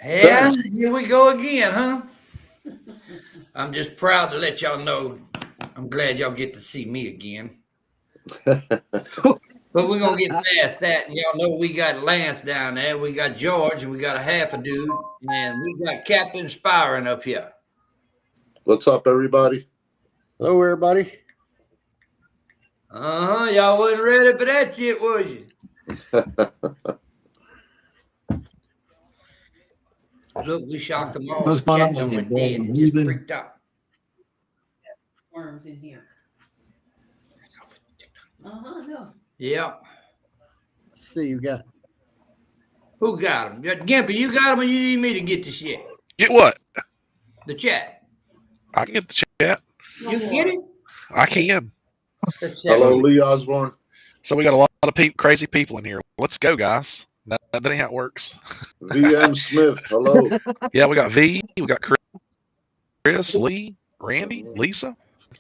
Yeah, here we go again, huh? I'm just proud to let y'all know. I'm glad y'all get to see me again. But we're gonna get past that, and y'all know we got Lance down there, we got George, and we got a half a dude, and we got Captain Spiring up here. What's up, everybody? Hello, everybody. Y'all wasn't ready for that shit, was you? Look, we shocked them all. What's The going chat on done here, went Dad? dead. He just freaked out. Worms in here. No. Yep. Let's see, you got Who got him? Gimpy, you got him, or you need me to get the shit? Get what? The chat. I can get the chat. You can get it? I can. Hello, Lee Osborne. So we got a lot of crazy people in here. Let's go, guys. That ain't how it works. VM Smith. Hello. Yeah, we got V. We got Chris, Lee, Randy, Lisa.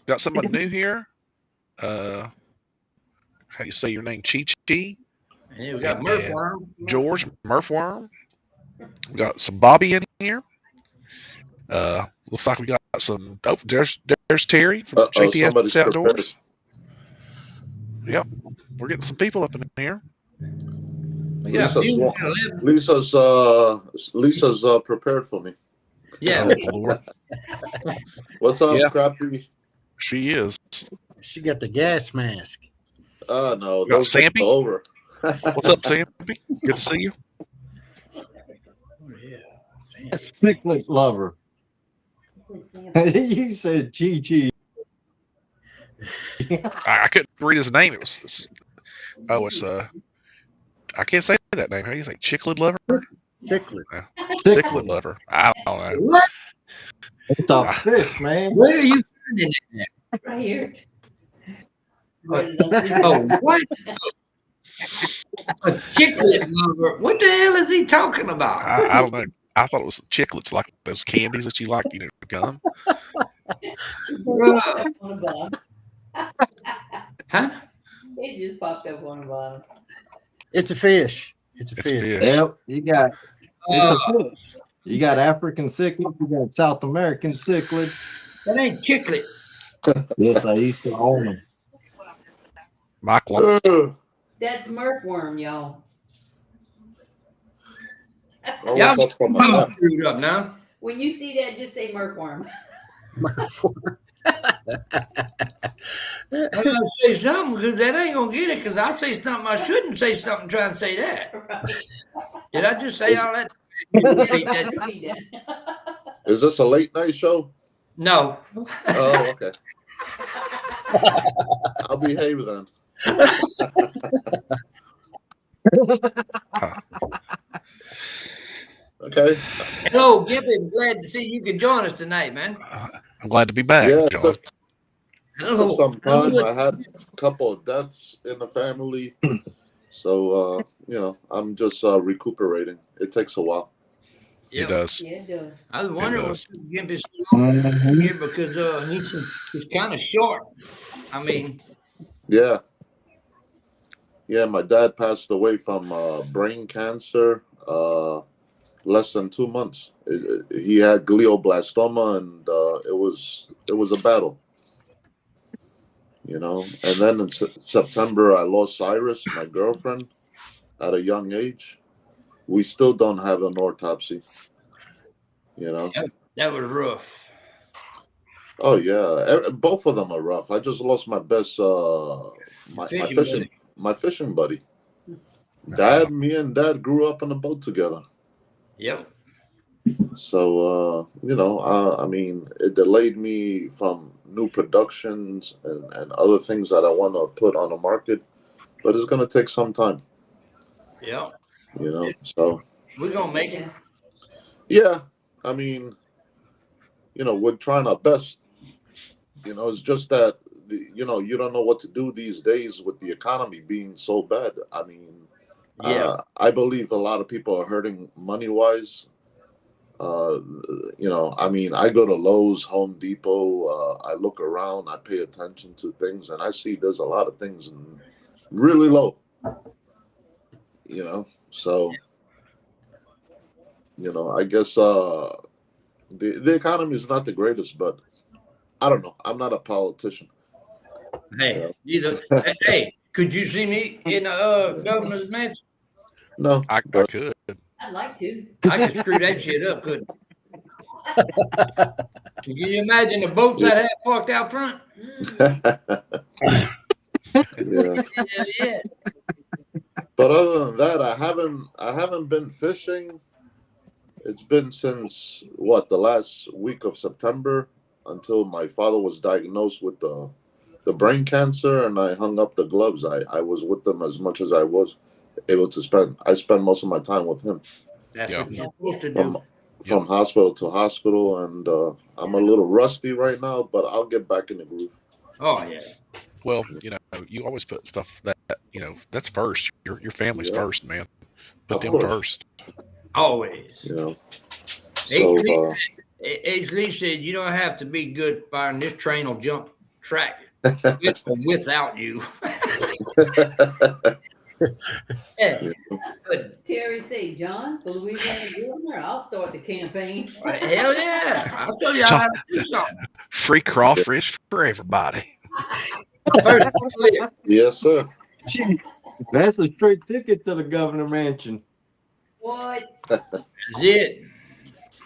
Got somebody new here. How do you say your name? Chi Chi. And we got Murphworm. George Murphworm. We got some Bobby in here. Looks like we got some. Oh, there's Terry from JPS Outdoors. Yep, we're getting some people up in here. Lisa's prepared for me. Yeah. Oh, Lord. What's up, Crappy? She is. She got the gas mask. No, those days are over. What's up, Sampy? Good to see you. A cichlid lover. You said Chi Chi. I couldn't read his name. It's I can't say that name. How do you say Chicklid lover? Cichlid. Cichlid lover. I don't know. What? It's a fish, man. Where are you finding it? Right here. Oh, what? A chiclet lover. What the hell is he talking about? I don't know. I thought it was chiclets, like those candies that you like, gum. Huh? It just popped up on the bottom. It's a fish. It's a fish. Yep, you got it's a fish. You got African cichlid, you got South American cichlid. That ain't chiclet. Yes, I used to own them. Michael. That's Murphworm, y'all. Y'all screwed up now. When you see that, just say Murphworm. Murphworm. I gotta say something because that ain't gonna get it. Because I say something I shouldn't say something trying to say that. Right. Did I just say all that? Is this a late night show? No. Oh, okay. I'll behave then. Okay. Hello, Gimpy. Glad to see you can join us tonight, man. I'm glad to be back. Yeah, John. It took some time. I had a couple of deaths in the family. So, I'm just recuperating. It takes a while. It does. Yeah, it does. I was wondering what Gimpy's here because he's kind of short. I mean. Yeah. Yeah, my dad passed away from brain cancer less than 2 months. He had glioblastoma, and it was a battle. And then in September, I lost Cyrus, my girlfriend, at a young age. We still don't have an autopsy. That was rough. Oh yeah, both of them are rough. I just lost my best, my fishing buddy. Me and Dad grew up on a boat together. Yep. So I mean, it delayed me from new productions and other things that I want to put on the market, but it's gonna take some time. Yeah. So we're gonna make it. Yeah, I mean, we're trying our best. It's just that you don't know what to do these days with the economy being so bad. I mean, I believe a lot of people are hurting money wise. I mean, I go to Lowe's, Home Depot. I look around, I pay attention to things, and I see there's a lot of things really low. So You know, I guess the economy is not the greatest, but I don't know. I'm not a politician. Hey, either. Hey, could you see me in the governor's mansion? No, I but could. I'd like to. I could screw that shit up, couldn't I? Can you imagine the boats that have parked out front? Mm. yeah. Yeah. But other than that, I haven't been fishing. It's been since what, the last week of September, until my father was diagnosed with the brain cancer, and I hung up the gloves. I was with them as much as I was able to spend. I spent most of my time with him That's Yeah. what you're supposed to from do. from hospital to hospital, and I'm a little rusty right now, but I'll get back in the groove. Oh yeah. Well, you know, you always put stuff that, you know, that's first. Your family's Yeah. first, man. Put Of them course. first. Always. You know. So H. Lee said you don't have to be good firing. This train will jump track with or without you. Yeah. Good. Terry say, John, for Louisiana governor, I'll start the campaign. Hell yeah. I'll show you how to do something. Free crawfish for everybody. First clear. yes, sir. That's a straight ticket to the governor mansion. What? Is it.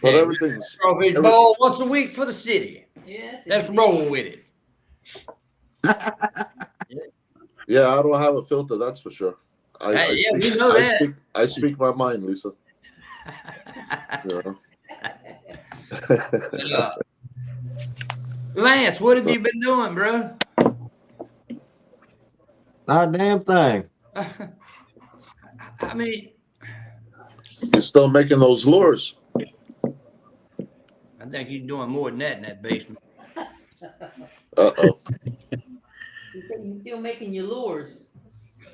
But Yeah, everything's crawfish ball once a week for the city. Yes. Let's indeed. roll with it. yeah. I don't have a filter, that's for sure. Yeah, we know that. I speak my mind, Lisa. You know? Uh, Lance, what have you been doing, bro? Not a damn thing. I mean, You're still making those lures. I think you're doing more than that in that basement. Uh-oh. You say you still making your lures.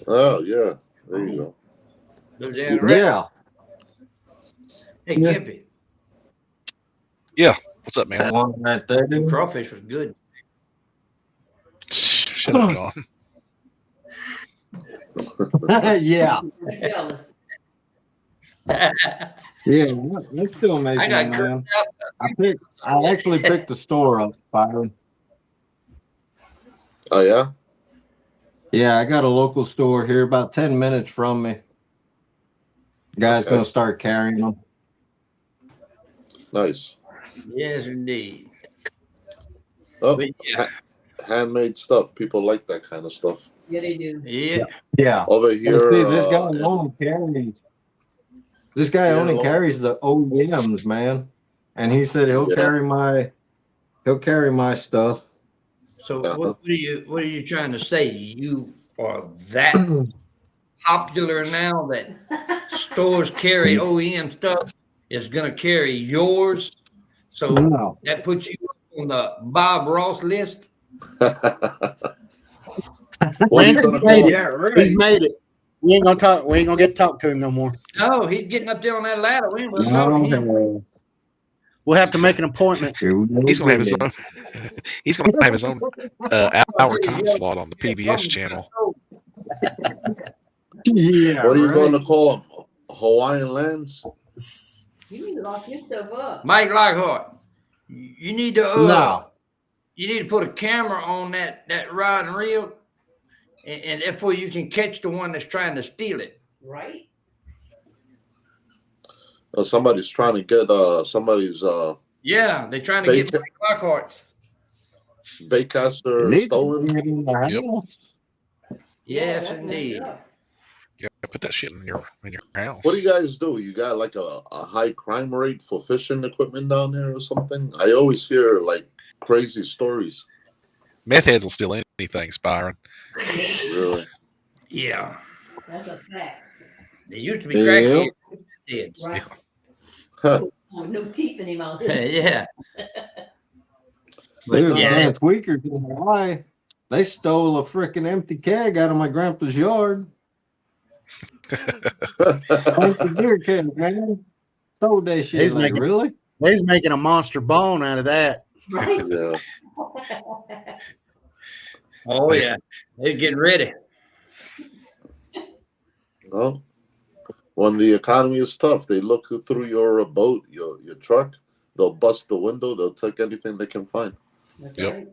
Oh, yeah. There you go. Goes down the road. Yeah. Hey, Yeah. Kippy, What's up, man? One right there. crawfish was good. Shut up, John. Yeah. I'm jealous. Yeah. They're still making I got them, cursed man. out. I actually picked the store up, Byron. Oh, yeah? Yeah, I got a local store here about 10 minutes from me. Guy's Okay. gonna start carrying them. Nice. Yes, indeed. Oh, But yeah, handmade stuff. People like that kind of stuff. Yeah, they do. yeah. Yeah. Over And here, see, this guy in- only carries. This guy Yeah, only well- carries the OEMs, man. And he said he'll Yeah. carry my stuff. So Uh-huh. what are you trying to say? You are that popular now that stores carry OEM stuff is going to carry yours. So No. that puts you on the Bob Ross list. What are you Lance has gonna made call it. it? He's made it. We ain't gonna talk. We ain't gonna get to talk to him no more. No, he's getting up there on that ladder. We ain't gonna talk to him. No. We'll have to make an appointment. He's gonna have his own. He's gonna have his own hour time slot on the PBS channel. Yeah. What are you right. going to call them? Hawaiian lands? You need to lock your stuff up. Mike Lockhart, you need to No. you need to put a camera on that rod and reel, and therefore you can catch the one that's trying to steal it. Right? Somebody's trying to get somebody's Yeah, they're trying to get Bait- Mike Lockhart's. baitcaster stolen. Yep. Yes, that's messed indeed. up. Yeah, put that shit in your house. What do you guys do? You got like a high crime rate for fishing equipment down there or something? I always hear like crazy stories. Meth heads will steal anything, Byron. Really? Yeah, That's a fact. they used to be Yeah. crackheads. Right? Huh. With no teeth in him out Yeah. there. Yeah. Dude, But yeah, last week or two in Hawaii, they stole a freaking empty keg out of my grandpa's yard. Empty beer keg, man. Stole that shit. He's Like, making- really? He's making a monster bone out of that. Right? Yeah. oh yeah, they're getting ready. Well, When the economy is tough, they look through your boat, your truck. They'll bust the window. They'll take anything they can find. That's Yep. right.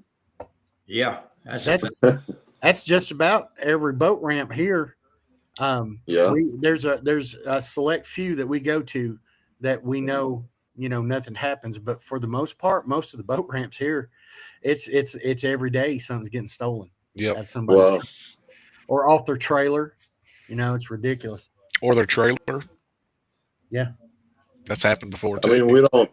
Yeah, That's just about every boat ramp here. Yeah. There's a select few that we go to that we know, nothing happens. But for the most part, most of the boat ramps here, it's every day something's getting stolen. Yep. At somebody's Wow. or off their trailer. It's ridiculous. Or their trailer. Yeah. That's happened before I too. mean,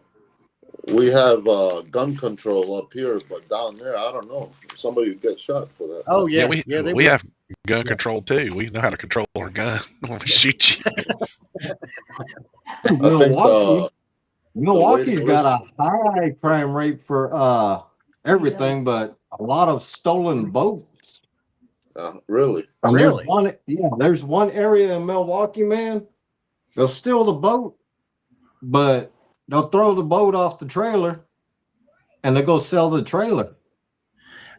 we have gun control up here, but down there, I don't know. Somebody would get shot for that. Oh yeah, we they we will. have gun control too. We know how to control our gun when we shoot you. I think Milwaukee's the way got a high crime rate for everything, but a lot of stolen boats. really. And Really? there's one area in Milwaukee, man. They'll steal the boat, but they'll throw the boat off the trailer, and they go sell the trailer.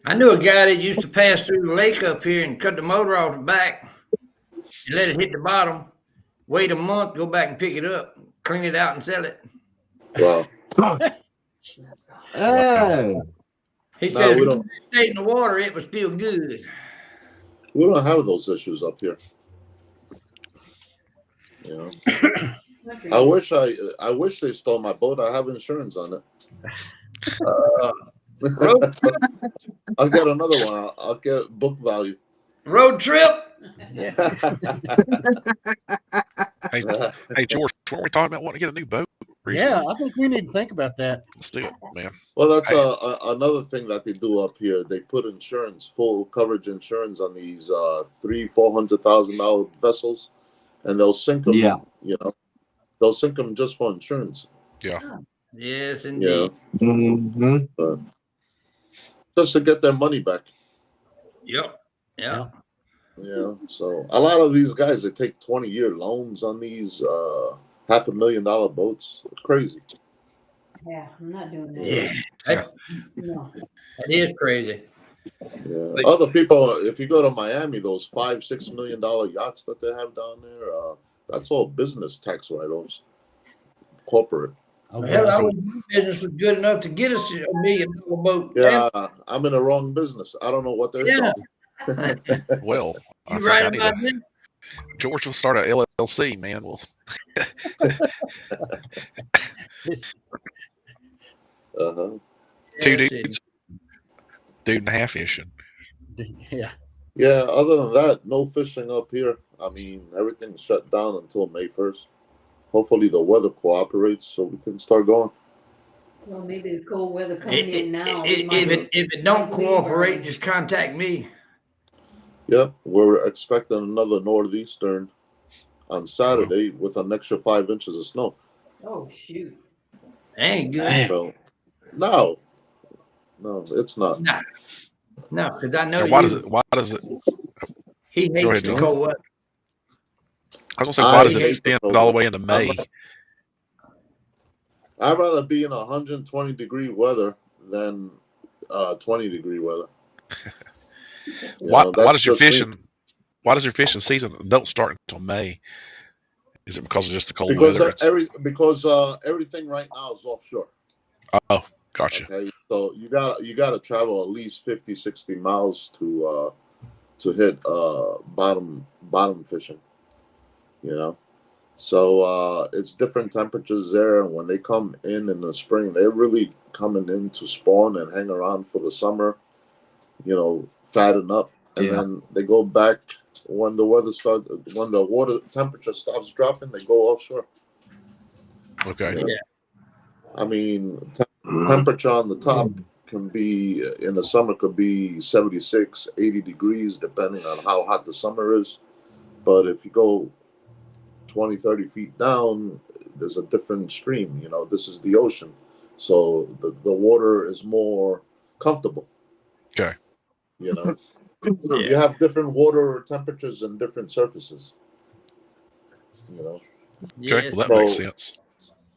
I knew a guy that used to pass through the lake up here and cut the motor off the back and let it hit the bottom, wait a month, go back and pick it up, clean it out and sell it. Wow. Hey, He No, says we when don't. it stayed in the water, it was still good. We don't have those issues up here. You know, Country. I wish they stole my boat. I have insurance on it. Road, I'll get another one. I'll get book value. road trip. Hey George, weren't we talking about wanting to get a new boat? recently? Yeah, I think we need to think about that. Let's do it, man. Well, that's another thing that they do up here. They put insurance, full coverage insurance, on these $300,000-$400,000 vessels, and they'll sink them. Yeah. They'll sink them just for insurance. Yes, You indeed. know, hmm just to get their money back. Yep. Yeah. So a lot of these guys, they take 20-year loans on these $500,000 boats. Crazy. Yeah, I'm not doing that. Yeah. No. That is crazy. Yeah. Like- Other people, if you go to Miami, those $5-6 million yachts that they have down there, that's all business tax write-offs, corporate. Okay. Hell, I was business was good enough to get us $1 million boat. Yeah, I'm in the wrong business. I don't know what they're Yeah. selling. Well, I You think right I need about to. that? George will start a LLC, man. We'll Uh-huh. two Yes, dudes, dude and a half fishing. Yeah. Yeah, other than that, no fishing up here. I mean, everything's shut down until May 1st. Hopefully the weather cooperates so we can start going. Well, maybe the cold weather coming in now. we If might- it don't cooperate, just contact me. Yeah, we're expecting another northeastern on Saturday with an extra 5 inches of snow. Oh, shoot. That ain't good. So, no, it's not. No, because I know Or why does it? he Go hates ahead, the John. cold weather. I was gonna say, why does I it hate extend the cold all the weather. way into May? I'd rather be in 120-degree weather than 20-degree weather. Why That's does your just me. fishing? Why does your fishing season don't start until May? Is it because of just the cold Because weather? everything right now is offshore. Oh, gotcha. Okay, so you got to travel at least 50-60 miles to hit bottom fishing. So it's different temperatures there, and when they come in the spring, they're really coming in to spawn and hang around for the summer. Fatten up, and then they go back when the water temperature stops dropping. They go offshore. Okay. Yeah. I mean, temperature on the top can be in the summer could be 76, 80 degrees, depending on how hot the summer is. But if you go 20, 30 feet down, there's a different stream. This is the ocean. So the water is more comfortable. Okay. You have different water temperatures and different surfaces. Okay. Yes. Well, that makes sense.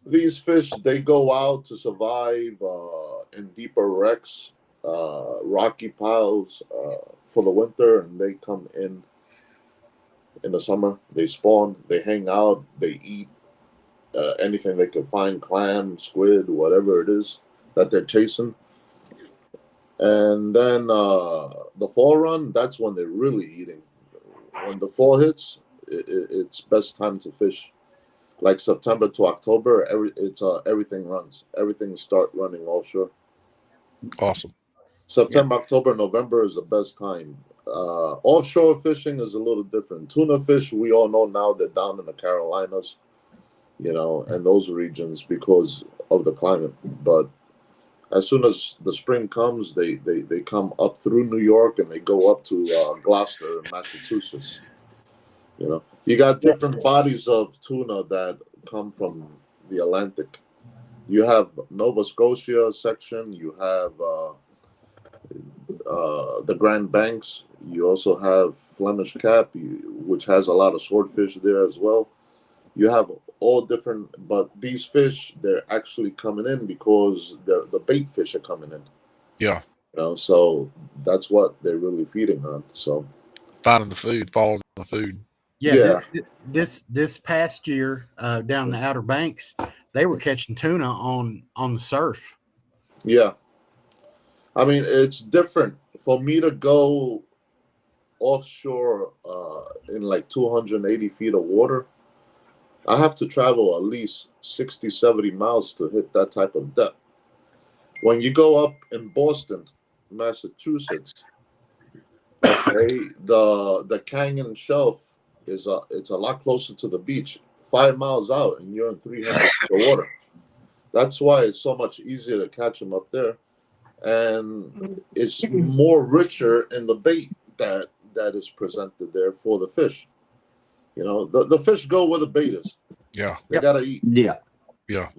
These fish, they go out to survive in deeper wrecks, rocky piles for the winter, and they come in in the summer. They spawn, they hang out, they eat anything they can find, clam, squid, whatever it is that they're chasing. And then the fall run, that's when they're really eating. When the fall hits, it's best time to fish. Like September to October, everything runs. Everything start running offshore. Awesome. September, October, November is the best time. Offshore fishing is a little different. Tuna fish, we all know now they're down in the Carolinas, and those regions because of the climate. But as soon as the spring comes, they come up through New York and they go up to Gloucester and Massachusetts. You got different bodies of tuna that come from the Atlantic. You have Nova Scotia section. You have the Grand Banks. You also have Flemish Cap, which has a lot of swordfish there as well. You have all different, but these fish, they're actually coming in because the bait fish are coming in. Yeah. So that's what they're really feeding on. So Finding the food, following the food. Yeah, this past year down the Outer Banks, they were catching tuna on the surf. Yeah. I mean, it's different. For me to go offshore in like 280 feet of water, I have to travel at least 60, 70 miles to hit that type of depth. When you go up in Boston, Massachusetts, okay, the Canyon Shelf it's a lot closer to the beach. 5 miles out, and you're in 300 feet of water. That's why it's so much easier to catch them up there, and it's more richer in the bait that is presented there for the fish. The fish go where the bait is. Yeah. They gotta eat. Yeah. Yeah.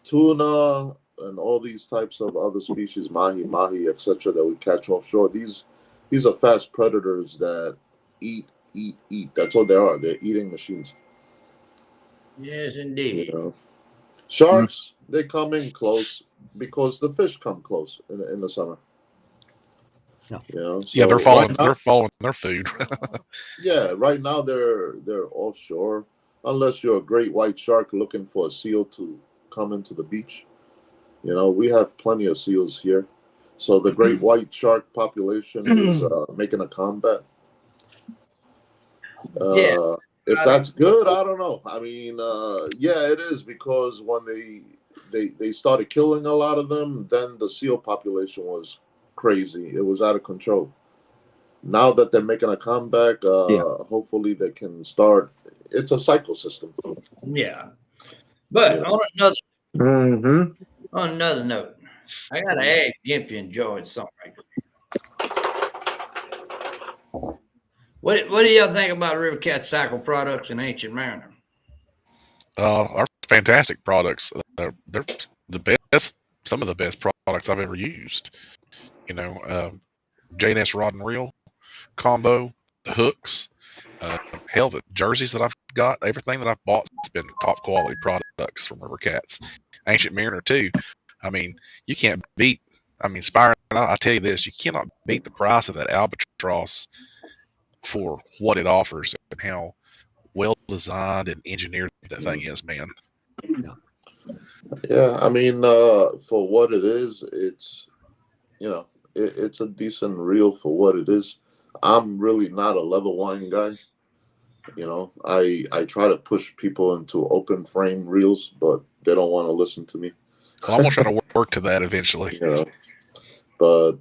Tuna and all these types of other species, mahi, etc., that we catch offshore. These are fast predators that eat. That's all they are. They're eating machines. Yes, indeed. Sharks, they come in close because the fish come close in the summer. Yeah. Yeah, they're following their food. Yeah, right now they're offshore, unless you're a great white shark looking for a seal to come into the beach. We have plenty of seals here, so the great white shark population is making a comeback. If that's good, I don't know. I mean, yeah, it is, because when they started killing a lot of them, then the seal population was crazy. It was out of control. Now that they're making a comeback, hopefully they can start. It's a cycle system. Yeah. But on another note, I gotta ask Gimpy and George something right quick. What do y'all think about River Cat Cycle products and Ancient Mariner? Are fantastic products. They're the best, some of the best products I've ever used. J&S Rod and Reel combo, the hooks, hell, the jerseys that I've got, everything that I've bought has been top quality products from River Cats. Ancient Mariner too. I mean, you can't beat. I mean, Spire. I tell you this, you cannot beat the price of that Albatross for what it offers and how well designed and engineered that thing is, man. Yeah, I mean, for what it is, it's it's a decent reel for what it is. I'm really not a level wine guy. I try to push people into open frame reels, but they don't want to listen to me. Well, I'm gonna try to work to that eventually. But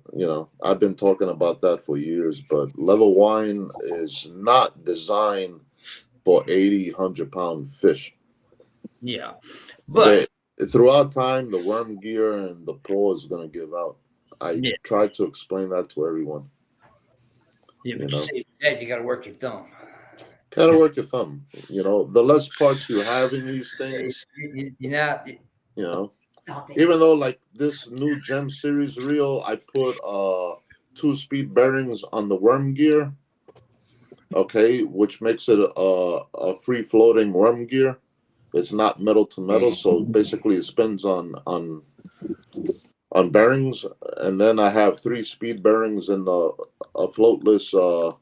I've been talking about that for years. But level wine is not designed for 80, 100-pound fish. Yeah, but throughout time, the worm gear and the paw is going to give out. I try to explain that to everyone. Yeah, but you see, that you got to work your thumb. Gotta work your thumb. The less parts you have in these things, even though like this new Gem Series reel, I put 2-speed bearings on the worm gear, okay, which makes it a free floating worm gear. It's not metal to metal, so basically it spins on bearings, and then I have 3 speed bearings in a floatless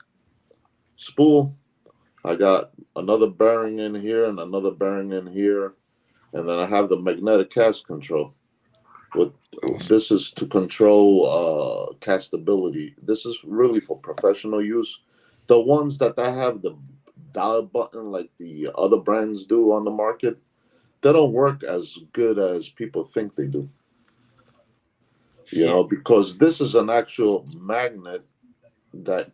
spool. I got another bearing in here and another bearing in here, and then I have the magnetic cast control. This is to control castability. This is really for professional use. The ones that have the dial button like the other brands do on the market, they don't work as good as people think they do. You know, because this is an actual magnet that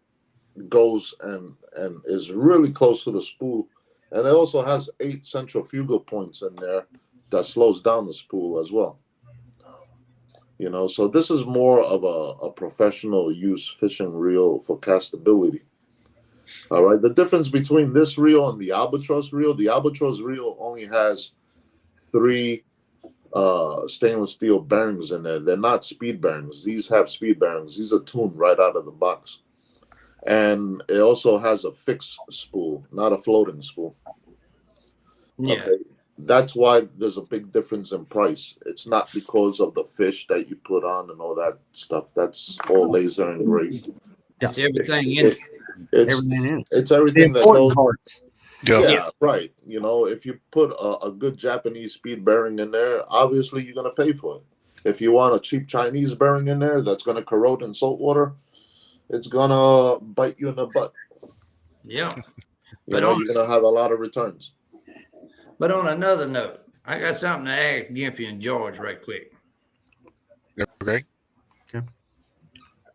goes and is really close to the spool, and it also has 8 centrifugal points in there that slows down the spool as well. You know, so this is more of a professional use fishing reel for castability. All right, the difference between this reel and the Albatross reel only has 3 stainless steel bearings in there. They're not speed bearings. These have speed bearings. These are tuned right out of the box. And it also has a fixed spool, not a floating spool. Yeah. Okay. That's why there's a big difference in price. It's not because of the fish that you put on and all that stuff. That's all laser engraved. It's everything in it. Everything in it. It's The everything that important goes. parts. Yeah, right. You know, if you put a good Japanese speed bearing in there, obviously you're going to pay for it. If you want a cheap Chinese bearing in there that's going to corrode in salt water, it's going to bite you in the butt. Yeah. You're going to have a lot of returns. But on another note, I got something to ask Gimpy and George right quick. Okay.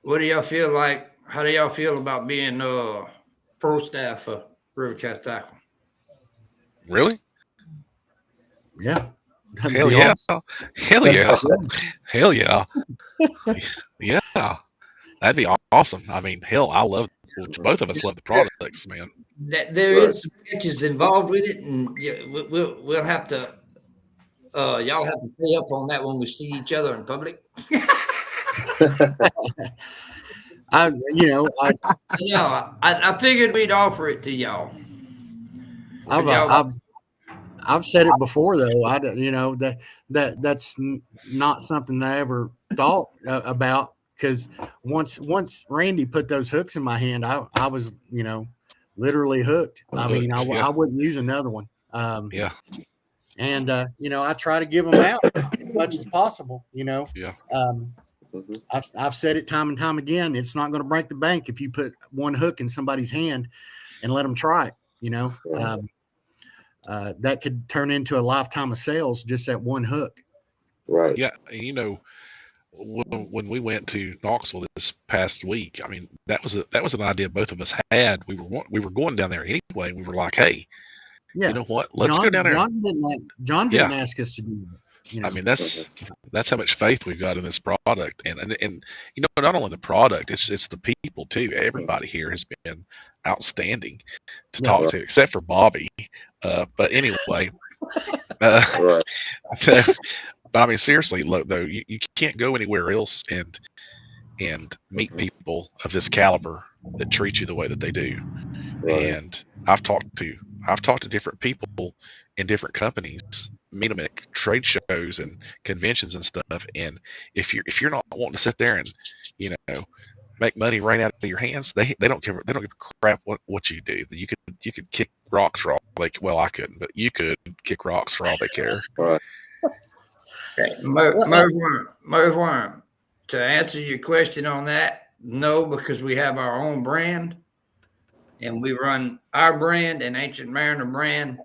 What do y'all feel like? How do y'all feel about being pro staff for Rivercast Tackle? Really? Yeah. That'd Hell be yeah. awesome. Hell yeah. Hell yeah. Yeah. That'd be awesome. I mean, hell, both of us love the products, man. That there is some pitches involved with it, and we'll have to y'all have to pay up on that when we see each other in public. I figured we'd offer it to y'all. I've said it before though. That's not something I ever thought about, because once Randy put those hooks in my hand, I was literally hooked. I mean, I wouldn't use another one. Yeah. And I try to give them out as much as possible. Yeah. I've said it time and time again. It's not going to break the bank if you put one hook in somebody's hand and let them try it. That could turn into a lifetime of sales, just that one hook. Right. Yeah. When we went to Knoxville this past week, I mean, that was an idea both of us had. We were going down there anyway. We were like, hey, you know what? Let's go down there. John didn't ask us to do that. I mean, that's how much faith we've got in this product, and not only the product, it's the people too. Everybody here has been outstanding to talk to, except for Bobby. But anyway, Right. But I mean, seriously, look, though, you can't go anywhere else and meet people of this caliber that treat you the way that they do. Right. And I've talked to different people in different companies, meet them at trade shows and conventions and stuff. And if you're not wanting to sit there and make money right out of your hands, they don't give a crap what you do. You could kick rocks for all I couldn't, but you could kick rocks for all they care. Right. Okay. Merv, to answer your question on that, no, because we have our own brand, and we run our brand and Ancient Mariner brand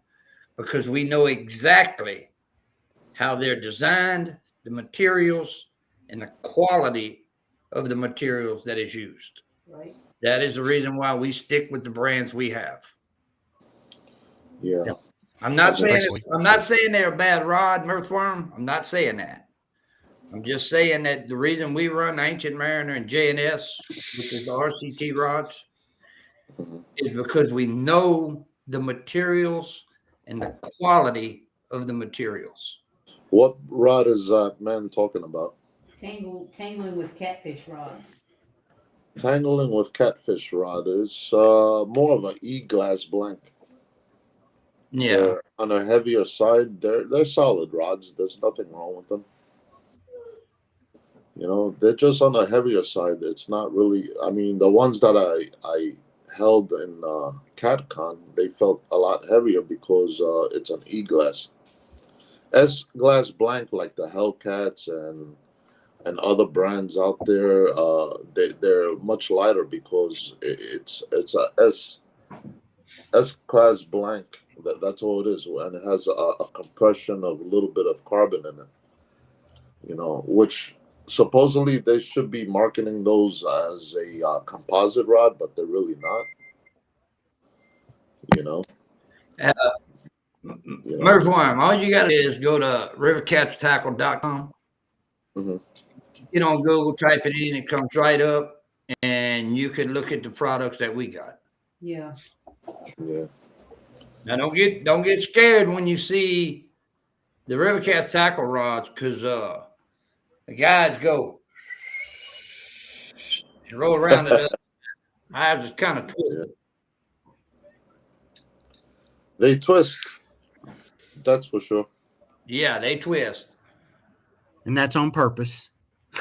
because we know exactly how they're designed, the materials, and the quality of the materials that is used. Right. That is the reason why we stick with the brands we have. Yeah. I'm not saying they're a bad rod, Mirthworm. I'm not saying that. I'm just saying that the reason we run Ancient Mariner and J&S, which is the RCT rods, is because we know the materials and the quality of the materials. What rod is that man talking about? Tangling with catfish rods. Tangling with catfish rod is more of an E-glass blank. Yeah. They're on a heavier side. They're solid rods. There's nothing wrong with them. They're just on the heavier side. It's not really. I mean, the ones that I held in CatCon, they felt a lot heavier because it's an E-glass. S-glass blank, like the Hellcats and other brands out there, they're much lighter because it's a S-class blank. That's all it is, and it has a compression of a little bit of carbon in it. You know, which supposedly they should be marketing those as a composite rod, but they're really not. You know. Mersworm, all you got to do is go to rivercatstackle.com. Mhm. Get on Google, type it in, it comes right up, and you can look at the products that we got. Yeah. Yeah. Now don't get scared when you see the River Cats tackle rods, because the guys go and roll around it. I just kind of twist. They twist. That's for sure. Yeah, they twist. And that's on purpose.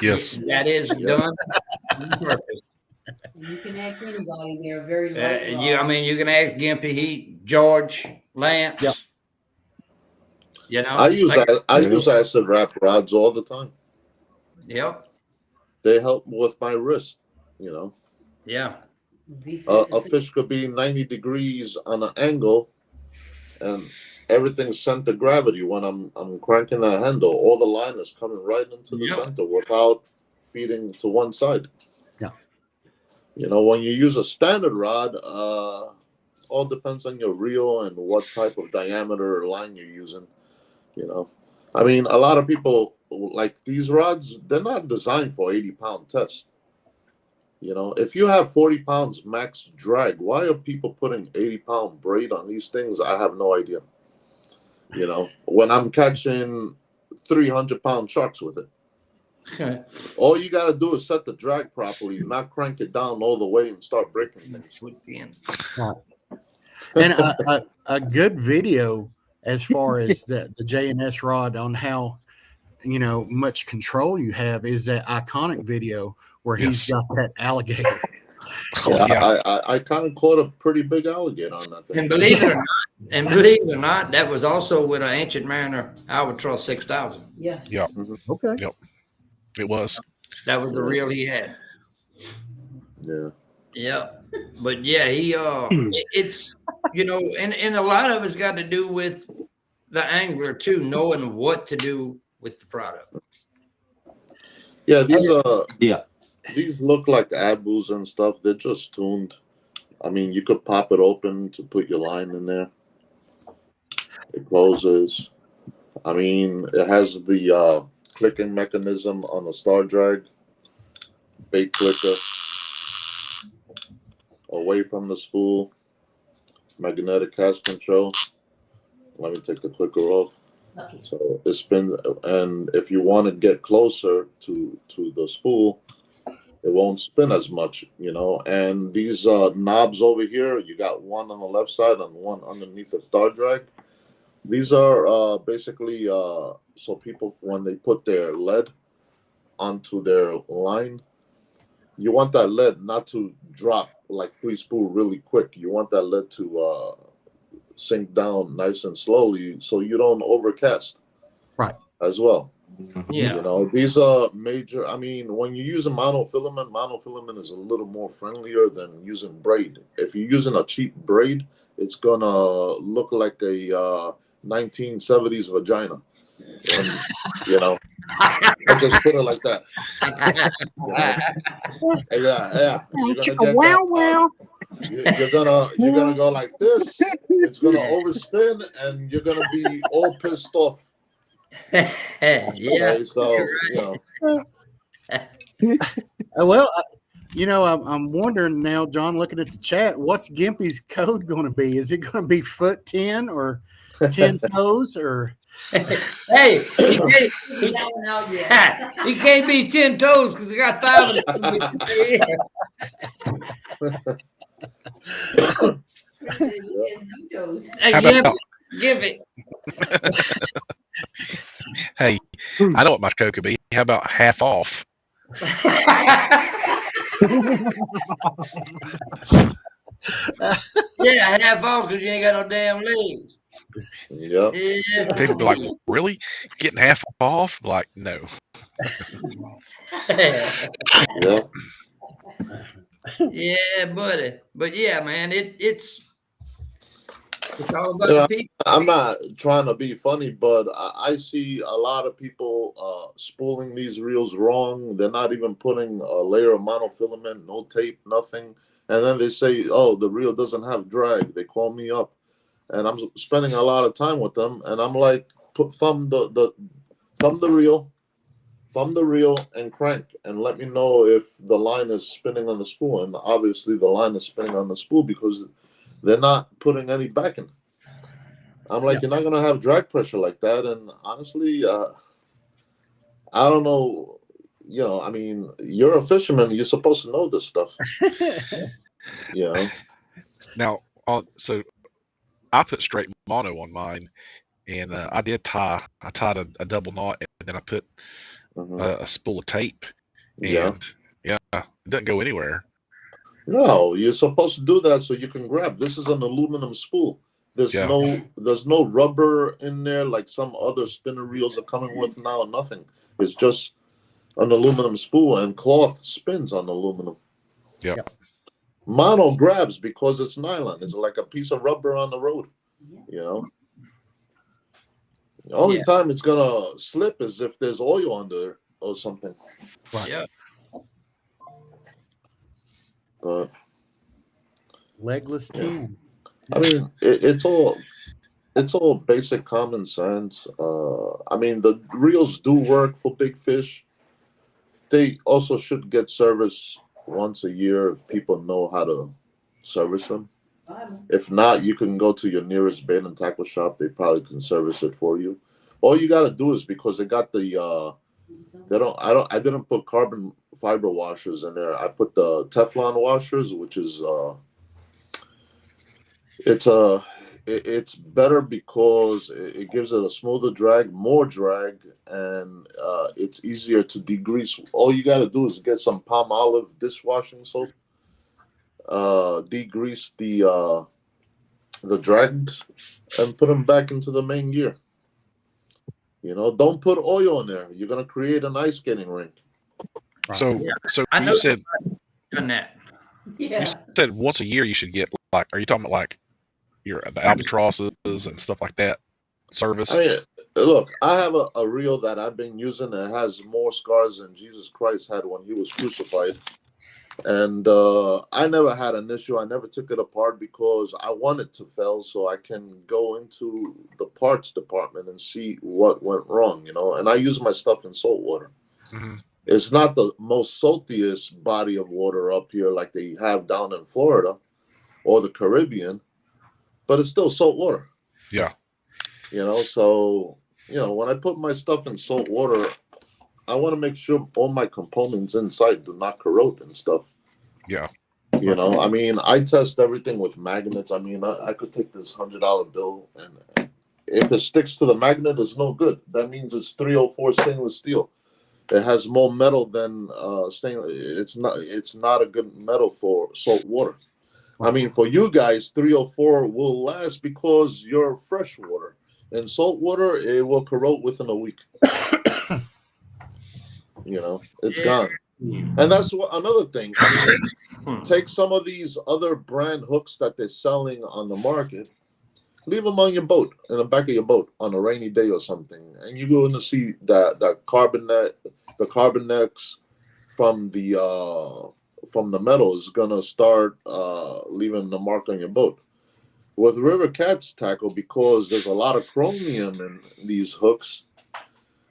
Yes. That is done on purpose. You can ask anybody, they're very light. I mean, you can ask Gimpy, George, Lance. Yep. You know, I use acid wrap rods all the time. Yep. They help with my wrist. You know. Yeah. A fish could be 90 degrees on an angle, and everything's center gravity. When I'm cranking the handle, all the line is coming right into the center without feeding to one side. Yeah. You know, when you use a standard rod, all depends on your reel and what type of diameter line you're using. You know, I mean, a lot of people like these rods. They're not designed for 80-pound test. You know, if you have 40 pounds max drag, why are people putting 80-pound braid on these things? I have no idea. You know, when I'm catching 300-pound sharks with it, all you got to do is set the drag properly, not crank it down all the way and start breaking things. And a good video as far as the J&S rod on how, you know, much control you have is that iconic video where he's got that alligator. I kind of caught a pretty big alligator on that thing. And believe it or not, that was also with an Ancient Mariner Albatross 6000. Yes. Yep. Okay. Yep. It was. That was the reel he had. Yeah. Yeah. But yeah, he it's, you know, and a lot of it's got to do with the angler too, knowing what to do with the product. Yeah, these look like Abus and stuff. They're just tuned. I mean, you could pop it open to put your line in there. It closes. I mean, it has the clicking mechanism on the star drag. Bait clicker. Away from the spool. Magnetic cast control. Let me take the clicker off. So it spins, and if you want to get closer to the spool, it won't spin as much, you know. And these knobs over here, you got one on the left side and one underneath the star drag. These are basically so people, when they put their lead onto their line, you want that lead not to drop like free spool really quick. You want that lead to sink down nice and slowly so you don't overcast. Right. As well. Yeah. You know, these are major. I mean, when you use a monofilament is a little more friendlier than using braid. If you're using a cheap braid, it's gonna look like a 1970s vagina. And, you know, I just put it like that. You know? Yeah. You're gonna go like this. It's gonna overspin, and you're gonna be all pissed off. Yeah. Okay, so you know. Well, you know, I'm wondering now, John, looking at the chat, what's Gimpy's code going to be? Is it going to be foot 10 or 10 toes or? Hey, he can't be 10 toes because he got 5 of them. Give it. Hey, I know what my code could be. How about half off? Yeah, half off because you ain't got no damn legs. Yeah. Yes, People be like, indeed. really? Getting half off? Like, no. Yeah. Yeah, buddy. But yeah, man, it's all about Yeah. the people. I'm not trying to be funny, but I see a lot of people spooling these reels wrong. They're not even putting a layer of monofilament, no tape, nothing. And then they say, "Oh, the reel doesn't have drag." They call me up, and I'm spending a lot of time with them, and I'm like, thumb the reel and crank, and let me know if the line is spinning on the spool. And obviously, the line is spinning on the spool because they're not putting any backing. I'm like, you're not gonna have drag pressure like that. And honestly, I don't know. I mean, you're a fisherman. You're supposed to know this stuff. You know. Now, so I put straight mono on mine, and I tied a double knot, and then I put Mhm. a spool of tape, Yeah. and yeah, it doesn't go anywhere. No, you're supposed to do that so you can grab. This is an aluminum spool. There's Yeah. no rubber in there like some other spinner reels are coming with now. Nothing. It's just an aluminum spool, and cloth spins on aluminum. Yeah. Mono grabs because it's nylon. It's like a piece of rubber on the road. You know. The only Yeah. time it's gonna slip is if there's oil under or something. Right. Yeah. But Legless Yeah. team. I mean, it's all basic common sense. I mean, the reels do work for big fish. They also should get service once a year if people know how to service them. If not, you can go to your nearest bait and tackle shop. They probably can service it for you. All you got to do is, because they got the I didn't put carbon fiber washers in there. I put the Teflon washers, which is it's better because it gives it a smoother drag, more drag, and it's easier to degrease. All you got to do is get some palm olive dishwashing soap, degrease the drags, and put them back into the main gear. Don't put oil in there. You're gonna create an ice skating rink. So, Yeah. so I know you said done that. Yeah. once a year you should get, like, are you talking about like the albatrosses and stuff like that service? I mean, look, I have a reel that I've been using that has more scars than Jesus Christ had when he was crucified. And I never had an issue. I never took it apart because I want it to fail so I can go into the parts department and see what went wrong, And I use my stuff in salt water. Mm-hmm. It's not the most saltiest body of water up here like they have down in Florida or the Caribbean, but it's still salt water. Yeah. So, when I put my stuff in salt water, I want to make sure all my components inside do not corrode and stuff. Yeah. I mean, I test everything with magnets. I mean, I could take this $100 bill, and if it sticks to the magnet, it's no good. That means it's 304 stainless steel. It has more metal than stainless. It's not a good metal for salt water. I mean, for you guys, 304 will last because you're fresh water. In salt water, it will corrode within a week. It's gone. And that's another thing. I mean, take some of these other brand hooks that they're selling on the market, leave them on your boat, in the back of your boat on a rainy day or something, and you're going to see that the Carbonex from the metal is going to start leaving the mark on your boat. With River Cats tackle, because there's a lot of chromium in these hooks,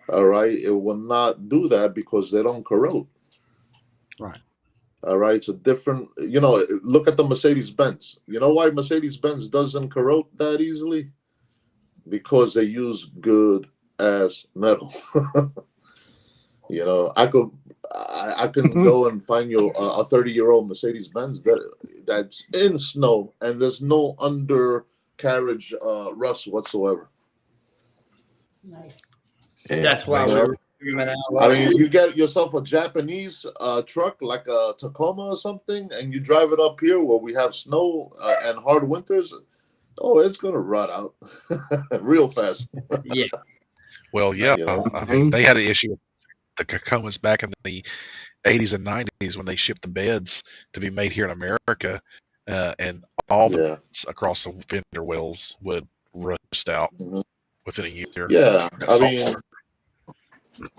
all right, it will not do that because they don't corrode. Right. All right, it's a different, look at the Mercedes-Benz. You know why Mercedes-Benz doesn't corrode that easily? Because they use good ass metal. I can go and find you a 30-year-old Mercedes-Benz that's in snow and there's no undercarriage rust whatsoever. Nice. That's why Yeah. I mean, you get yourself a Japanese truck like a Tacoma or something, and you drive it up here where we have snow and hard winters. Oh, it's gonna rot out real fast. Yeah. Well, yeah. You know? I mean, they had an issue with the Tacomas back in the 80s and 90s when they shipped the beds to be made here in America, and all the Yeah. beds across the fender wells would rust out Mhm. within a year. Yeah, Got I salt mean, water.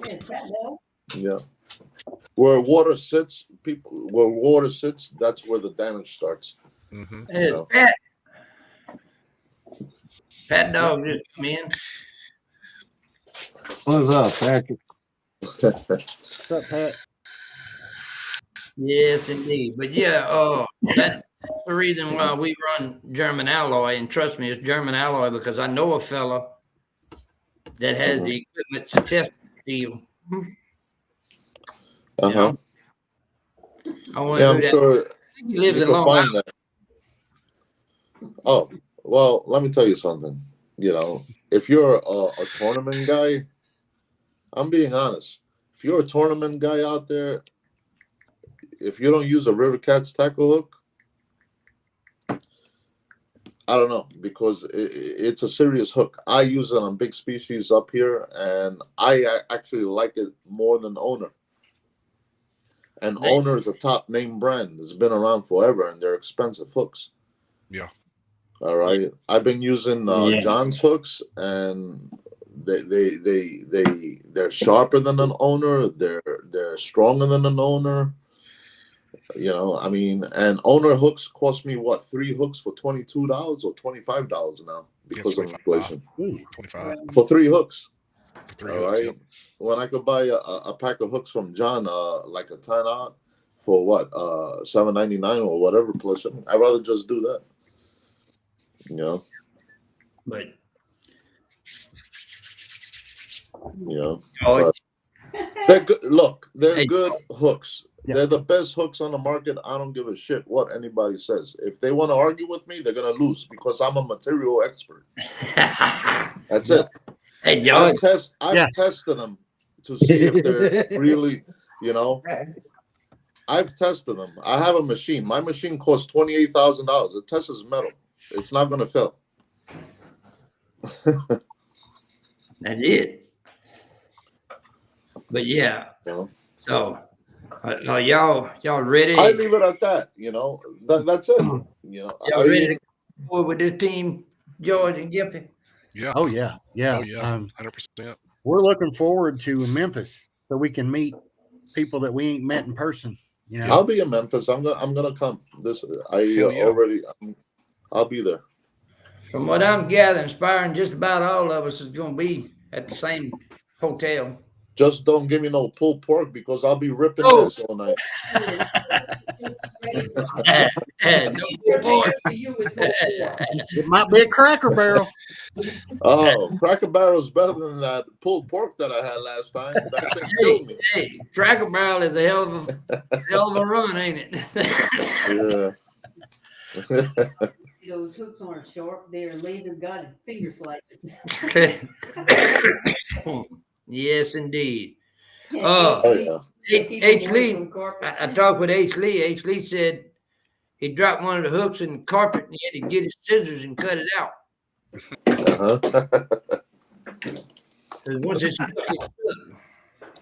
Yeah, that well. yeah. Where water sits, that's where the damage starts. Mhm. Hey, No. Pat Dog just come in. What's up, Patrick? What's up, Pat? Yes, indeed. But yeah, that's the reason why we run German alloy. And trust me, it's German alloy because I know a fella that has the equipment to test steel. Uh-huh. I want Yeah, to I'm do that. sure He lives you in can Long find Island. that. Oh, well, let me tell you something. You know, if you're a tournament guy, I'm being honest. If you're a tournament guy out there, if you don't use a River Cats tackle hook, I don't know, because it's a serious hook. I use it on big species up here, and I actually like it more than Owner. And They- Owner is a top name brand. It's been around forever, and they're expensive hooks. Yeah. All right. I've been using Yeah. John's hooks, and they're sharper than an Owner. They're stronger than an Owner. You know, I mean, and Owner hooks cost me what, 3 hooks for $22 or $25 now because of 25. inflation 25 for 3 hooks. for 3 All hooks. right. Yep. When I could buy a pack of hooks from John, like a 10 out for what, $7.99 or whatever plus shipping, I'd rather just do that. You know, But you know. oh, it's- They're good. Look, they're Hey. good hooks. Yeah. They're the best hooks on the market. I don't give a shit what anybody says. If they want to argue with me, they're gonna lose because I'm a material expert. That's it. hey, George. I've Yeah. tested them to see if they're really, you know. I've tested them. I have a machine. My machine costs $28,000. It tests metal. It's not gonna fail. That's it. But yeah, You know. so y'all ready? I leave it at that. You know. That's it. You know. Y'all ready to go forward with this team, George and Gippy? Yeah. Oh yeah, yeah. Oh, yeah. 100%. We're looking forward to Memphis so we can meet people that we ain't met in person. You know, I'll be in Memphis. I'm gonna come. Hell yeah. I'll be there. From what I'm gathering, inspiring just about all of us is going to be at the same hotel. Just don't give me no pulled pork because I'll be ripping Oh. this all night. No boy. it might be a Cracker Barrel. Oh, Cracker Barrel's better than that pulled pork that I had last time. That thing killed me. Hey, Cracker Barrel is a hell of a run, ain't it? Yeah. Those hooks aren't sharp. They're laser guided finger slicers. Yes, indeed. Oh yeah. H. Lee, I talked with H. Lee. H. Lee said he dropped one of the hooks in the carpet and he had to get his scissors and cut it out. Uh-huh. 'Cause once it's stuck, it's stuck.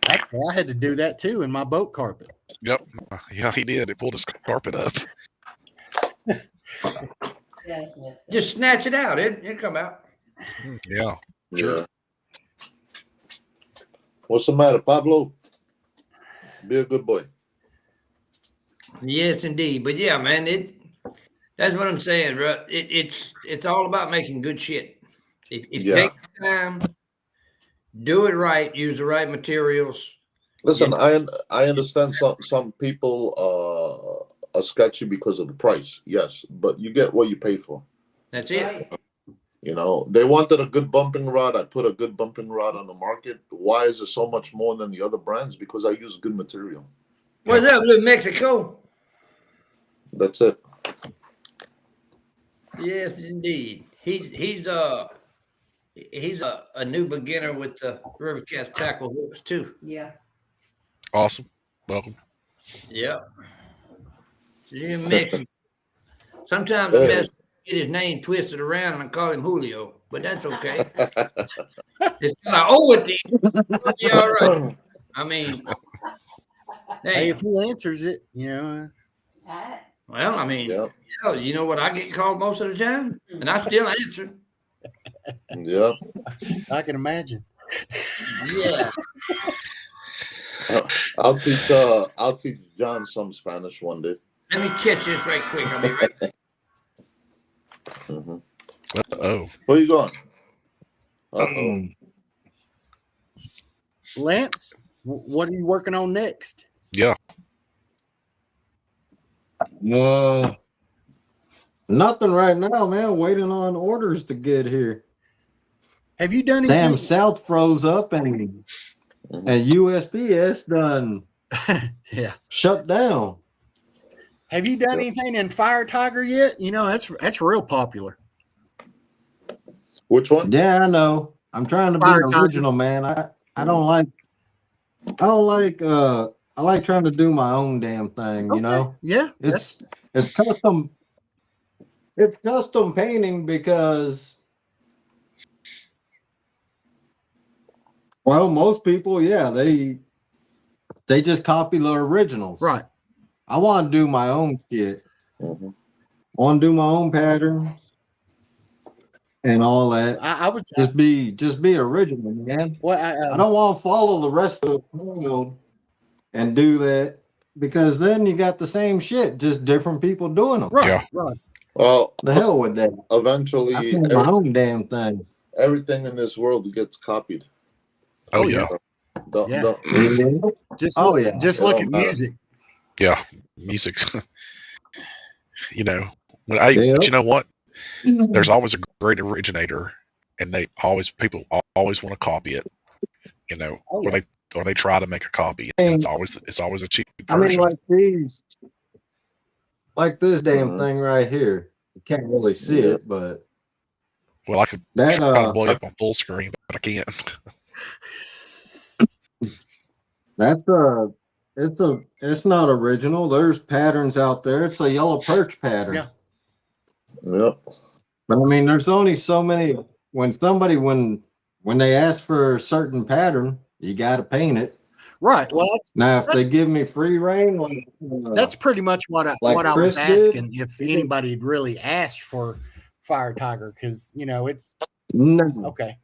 Actually, I had to do that too in my boat carpet. Yep. Yeah, he did. It pulled his carpet up. Just snatch it out. It'll come out. Yeah. Yeah. What's the matter, Pablo? Be a good boy. Yes, indeed. But yeah, man, that's what I'm saying, bro. It's all about making good shit. It Yeah. takes time. Do it right. Use the right materials. Listen, I understand some people are sketchy because of the price. Yes, but you get what you pay for. That's it. Right. You know, they wanted a good bumping rod. I put a good bumping rod on the market. Why is it so much more than the other brands? Because I use good material. What's up, New Mexico? That's it. Yes, indeed. He's He's a new beginner with the River Cats tackle hooks too. Yeah. Awesome. Welcome. Yeah. You mix. Sometimes I Hey. mess get his name twisted around and I call him Julio, but that's okay. It's like, oh, it will be all right. I mean, Hey, damn. if he answers it, you know. Well, I mean, Yeah, hell, you know what I get called most of the time, and I still answer. yeah. I can imagine. Yeah. I'll teach John some Spanish one day. Let me catch this right quick. I'll be right back. Hmm. Oh, Where you going? Uh-oh. Lance, what are you working on next? yeah. Nothing right now, man. Waiting on orders to get here. Have you done Damn, anything? South froze up and USPS done Yeah. shut down. Have you done Yep. anything in Fire Tiger yet? You know, that's real popular. Which one? Yeah, I know. I'm trying to be Fire Tiger. original, man. I like trying to do my own damn thing, you Okay. know? Yeah. It's custom painting because, well, most people, yeah, they just copy the originals. right. I want to do my own shit. Mhm. I want to do my own patterns and all that. I would Just be original, man. well, I don't want to follow the rest of the world and do that because then you got the same shit, just different people doing them. right, Yeah. right. Well, The hell with that. eventually, I do my own damn thing. everything in this world gets copied. Oh, Oh, yeah. Don't- Yeah. don't- Just Oh, look, yeah. just It look don't at matter. music. Yeah. Music's, you know, but Yeah. you know what? There's always a great originator, and people always want to copy it. You know, Oh, or they try to make a copy. I mean- It's always a cheap I mean, version. like this damn Mhm. thing right here. You can't really see Yeah. it, but Well, I could that try to blow it up on full screen, but I can't. it's not original. There's patterns out there. It's a yellow perch pattern. Yeah. Yep. But I mean, there's only so many. When they ask for a certain pattern, you got to paint it. Right. Well, Now, if they That's- give me free reign, that's pretty much what I Like was Chris did? asking if anybody had really asked for Fire Tiger because you know it's no, okay.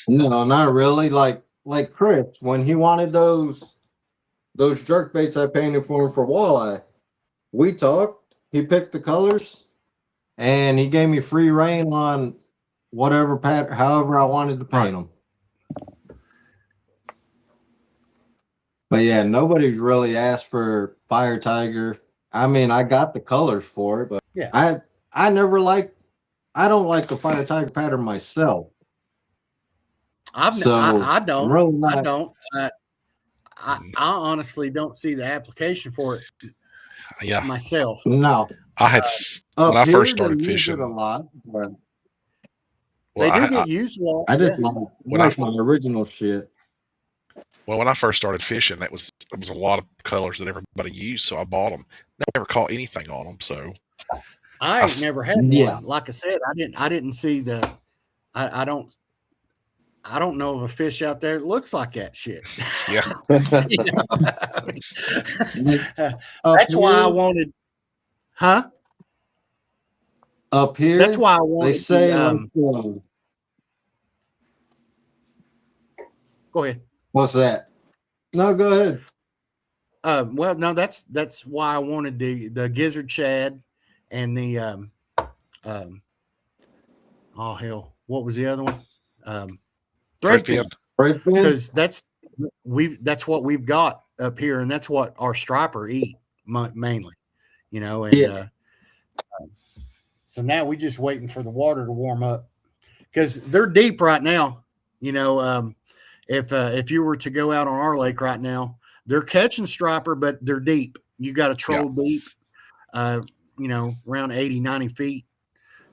no, not really. Like Chris, when he wanted those jerk baits I painted for him for walleye, we talked. He picked the colors, and he gave me free reign on whatever pattern, however I wanted to paint them. But yeah, nobody's really asked for Fire Tiger. I mean, I got the colors for it, but Yeah. I don't like the Fire Tiger pattern myself. I I'm don't. really I not. don't. I honestly don't see the application for it Yeah. myself. No. I had Up when I here, first they started use it fishing. a lot, but They Well, do I, get used a lot. I just yeah. like my original shit. when I first started fishing, there was a lot of colors that everybody used, so I bought them. Never caught anything on them, so I ain't never had Yeah. one. Like I said, I didn't see the. I don't know of a fish out there that looks like that shit. yeah. You know? Up That's why I here- wanted. Huh? Up here, That's why I wanted. they say. Go ahead. What's that? No, go ahead. Well, no, that's why I wanted the gizzard shad and the oh hell, what was the other one? Thread fin, Threadfin. Right, Ben? because that's what we've got up here, and that's what our striper eat mainly, you know. And Yeah. so now we just waiting for the water to warm up because they're deep right now. You know, if you were to go out on our lake right now, they're catching striper, but they're deep. You got to troll deep, you know, around 80, 90 feet.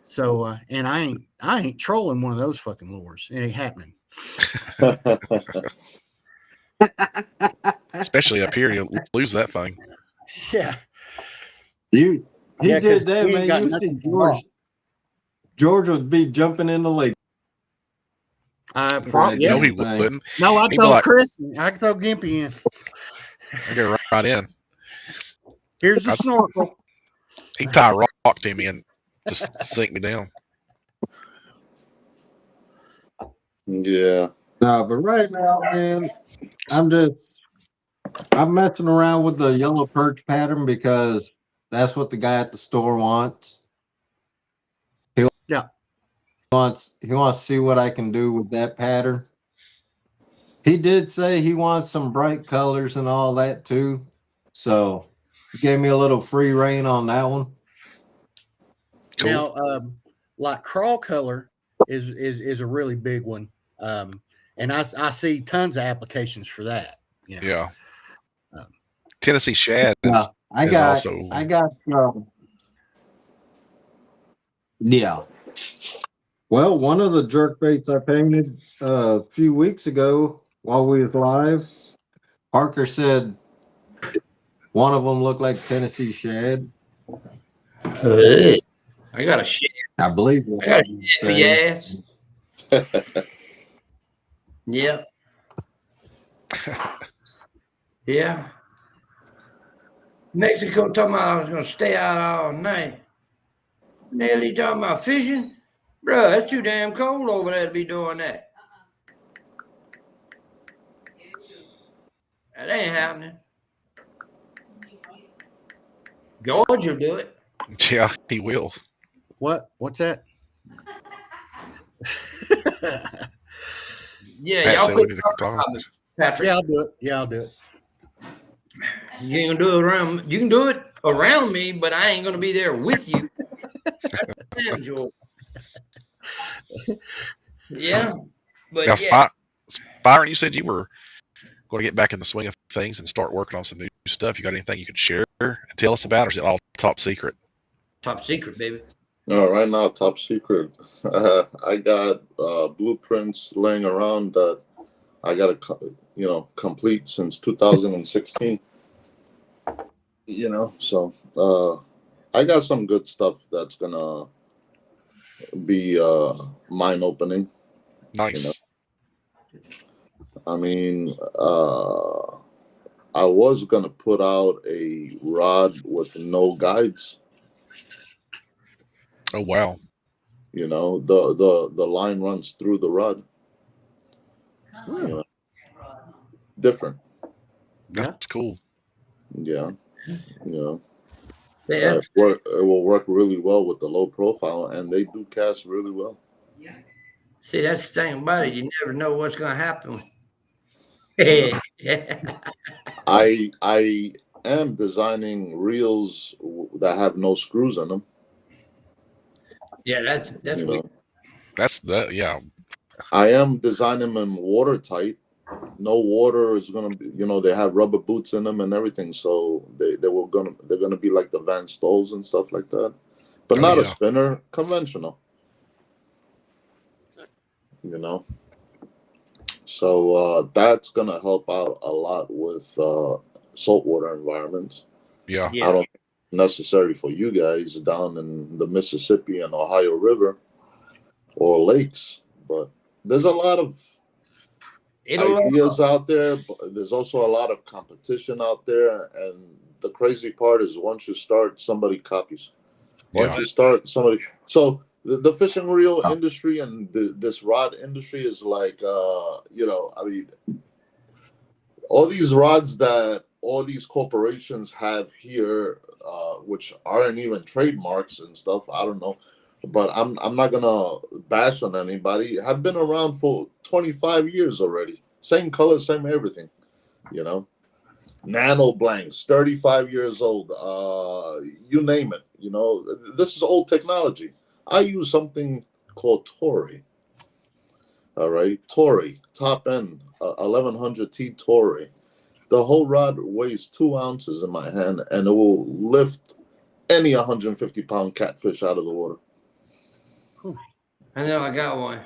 So and I ain't trolling one of those fucking lures. It ain't happening. Especially up here, you lose that thing. Yeah. He Yeah, 'cause did that, he ain't man. got You nothing see to law. George would be jumping in the lake. Yeah. No, he Thing. wouldn't. No, I He'd be throw like- Chris. I can throw Gimpy in. I go right in. Here's the That's- snorkel. He'd tie a rock to me and just sink me down. Yeah. No, but right now, man, I'm messing around with the yellow perch pattern because that's what the guy at the store wants. He wants to see what I can do with that pattern. He did say he wants some bright colors and all that too. So he gave me a little free rein on that one. Cool. Now, like crawl color is a really big one. And I see tons of applications for that. You know? Yeah. Um, Tennessee shad is, Yeah, I is got also yeah. Well, one of the jerk baits I painted a few weeks ago while we was live, Parker said one of them looked like Tennessee shad. I got a shit. I believe I got a shit for your ass. Yeah. Yeah. Mexico talking about I was gonna stay out all night. Nearly talking about fishing? Bruh, it's too damn cold over there to be doing that. That ain't happening. George will do it. yeah, he will. What's that? Yeah, Pat y'all said we quit need to talking talk. about me, Patrick. Yeah, I'll do it. You ain't gonna do it around. You can do it around me, but I ain't gonna be there with you. That's George. Yeah, but Now, yeah, Byron, you said you were going to get back in the swing of things and start working on some new stuff. You got anything you could share and tell us about, or is it all top secret? top secret, baby. No, right now, top secret. I got blueprints laying around that I got to, complete since 2016. So I got some good stuff that's gonna be mind opening. Nice. I mean, I was gonna put out a rod with no guides. Oh wow. The line runs through the rod. Different. That's cool. Yeah. Yeah, It will work really well with the low profile, and they do cast really well. see, that's the thing about it. You never know what's gonna happen. I am designing reels that have no screws in them. Yeah, that's you weird. know. That's the yeah. I am designing them watertight. No water is gonna be. They have rubber boots in them and everything, so they're gonna be like the Van Stolz and stuff like that, but Oh, not a yeah. spinner, conventional. So that's gonna help out a lot with saltwater environments. Yeah. Yeah. I don't think it's necessary for you guys down in the Mississippi and Ohio River or lakes, but there's a lot of ideas out there, but there's also a lot of competition out there, and the crazy part is once you start, somebody copies. Once Yeah. you start, somebody. So the fishing reel industry and this rod industry is like, I mean, all these rods that all these corporations have here, which aren't even trademarks and stuff. I don't know, but I'm not gonna bash on anybody. Have been around for 25 years already. Same color, same everything. Nano blanks, 35 years old. You name it. This is old technology. I use something called Tory. All right, Tory top end, 1100 T Tory. The whole rod weighs 2 ounces in my hand, and it will lift any 150-pound catfish out of the water. I know I got one.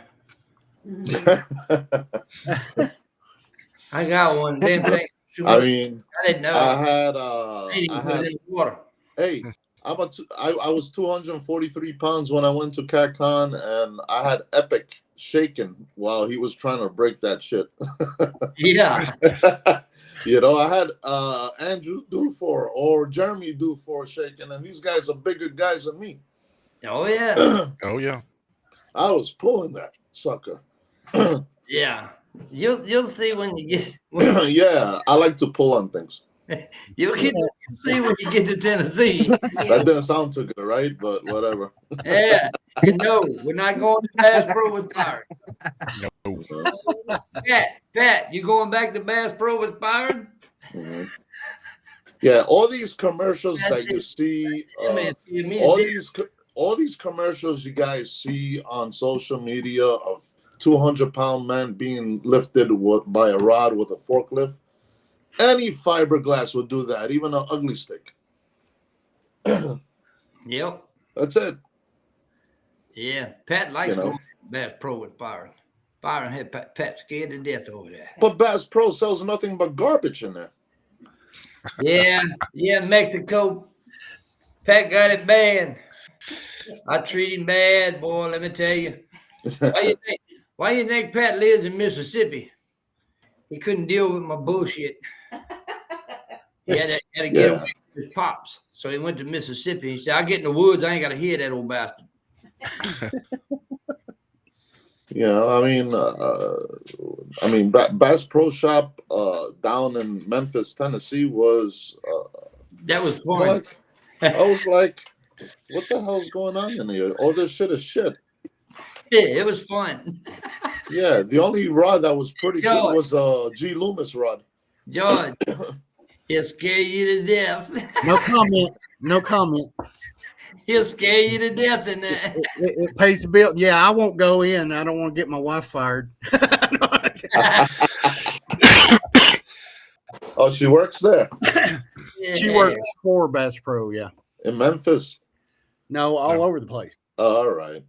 I got one. Damn thing. I mean, I didn't know. I had I didn't I even put had it in the water. hey, I was 243 pounds when I went to CatCon, and I had Epic shaking while he was trying to break that shit. Yeah. You know, I had Andrew Dufour or Jeremy Dufour shaking, and these guys are bigger guys than me. Oh yeah. Oh yeah. I was pulling that sucker. Yeah. You'll see when you get Yeah, I like to pull on things. you'll see when you get to Tennessee. That didn't sound too good, right? But whatever. Yeah. You know, we're not going to Bass Pro with Byron. No. Pat, you going back to Bass Pro with Byron? Mhm. Yeah, all these commercials that you see, all these commercials you guys see on social media of 200-pound men being lifted by a rod with a forklift. Any fiberglass would do that, even an ugly stick. Yep. That's it. Yeah. Pat likes You know. going to Bass Pro with Byron. Byron had Pat scared to death over there. But Bass Pro sells nothing but garbage in there. Yeah, Mexico. Pat got it bad. I treat him bad, boy. Let me tell you. Why you think Pat lives in Mississippi? He couldn't deal with my bullshit. He had to get away from his pops, so he went to Mississippi. He said, "I get in the woods. I ain't got to hear that old bastard." You know, I mean, Bass Pro Shop down in Memphis, Tennessee was. That was fun. I was like, what the hell's going on in here? All this shit is shit. Yeah, it was fun. Yeah, the only rod that was pretty good was G. Loomis rod. George, he'll scare you to death. No comment. No comment. He'll scare you to death in that. It pays the bill. Yeah, I won't go in. I don't want to get my wife fired. Oh, she works there She works for Bass Pro. Yeah. in Memphis. No, all over the place. All right.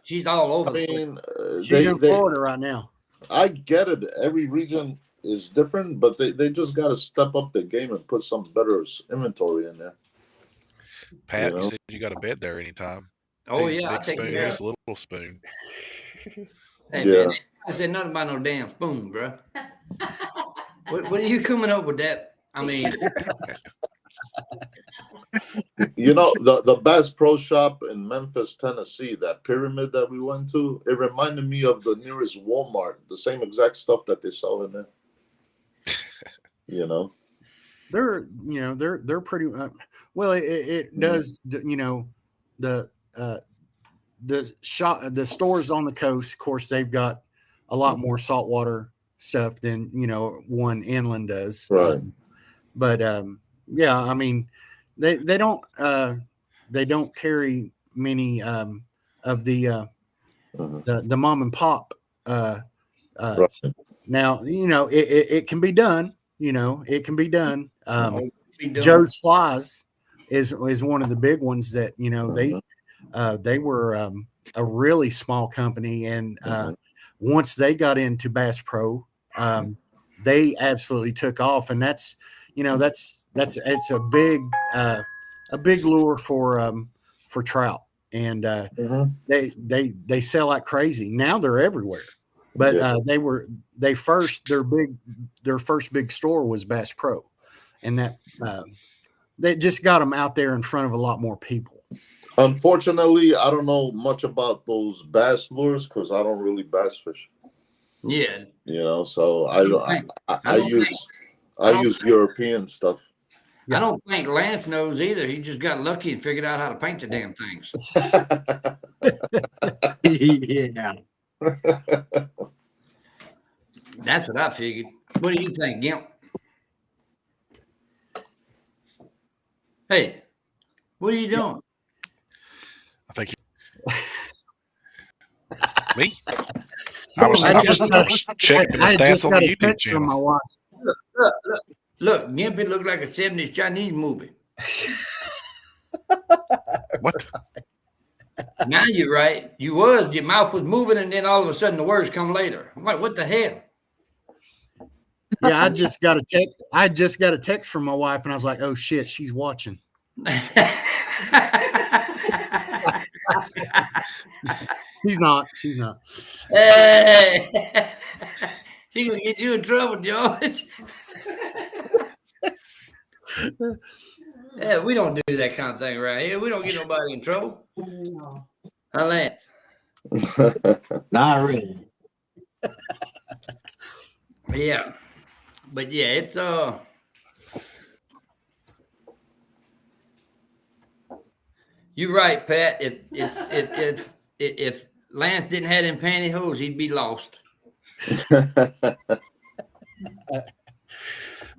She's all over. I the place. mean, She's in Florida right now. I get it. Every region is different, but they just got to step up their game and put some better inventory in there. Pat, You you know? said you got a bed there anytime. Oh He's a yeah, I big take spoon. care. He's a little spoon. Hey, Yeah. man, I said nothing about no damn spoon, bro. What are you coming up with that? I mean, You know, the Bass Pro Shop in Memphis, Tennessee, that pyramid that we went to, it reminded me of the nearest Walmart, the same exact stuff that they sell in there. You know? They're pretty well. It does. You know, the stores on the coast. Of course, they've got a lot more saltwater stuff than one inland does. Right. But yeah, I mean, they don't carry many of the mom and pop. Right. Now it can be done. It can be done. be doing- Joe's Flies is one of the big ones that they were a really small company, and once they got into Bass Pro, they absolutely took off, and that's it's a big lure for trout, and they sell like crazy. Now they're everywhere, but their first big store was Bass Pro, and that they just got them out there in front of a lot more people. Unfortunately, I don't know much about those bass lures because I don't really bass fish. Yeah. So I use European stuff. I don't think Lance knows either. He just got lucky and figured out how to paint the damn things. Yeah. That's what I figured. What do you think, Gimp? Hey, what are you doing? I think me. I was checking the I stats just on got the a YouTube text from my channel. wife. Look, Gimpy looked like a 70s Chinese movie. What? Now you're right. Your mouth was moving, and then all of a sudden the words come later. I'm like, what the hell? Yeah, I just got a text. I just got a text from my wife, and I was like, "Oh shit, she's watching." She's not. She's not. Hey. She gonna get you in trouble, George. Yeah, we don't do that kind of thing right here. We don't get nobody in trouble. No. Huh, Lance? Not really. Yeah, but yeah, it's You're right, Pat. If Lance didn't have them pantyhose, he'd be lost.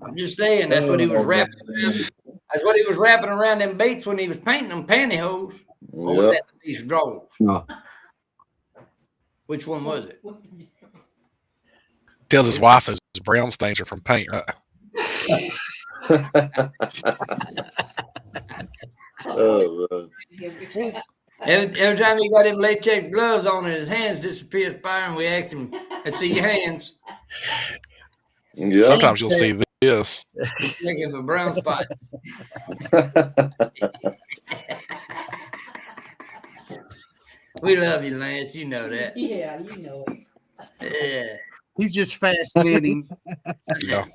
I'm just saying that's what he was wrapping around. That's what he was wrapping around them baits when he was painting them pantyhose. Or was Yep. that these drawers? No. Which one was it? Tells his wife those brown stains are from paint, right? Oh, man. Every time he got them latex gloves on and his hands disappeared fire, and we asked him, "Let's see your hands." Yeah. Sometimes you'll see this. He's looking for brown spots. We love you, Lance. You know that. Yeah, you know it. Yeah. He's just fascinating. Yeah.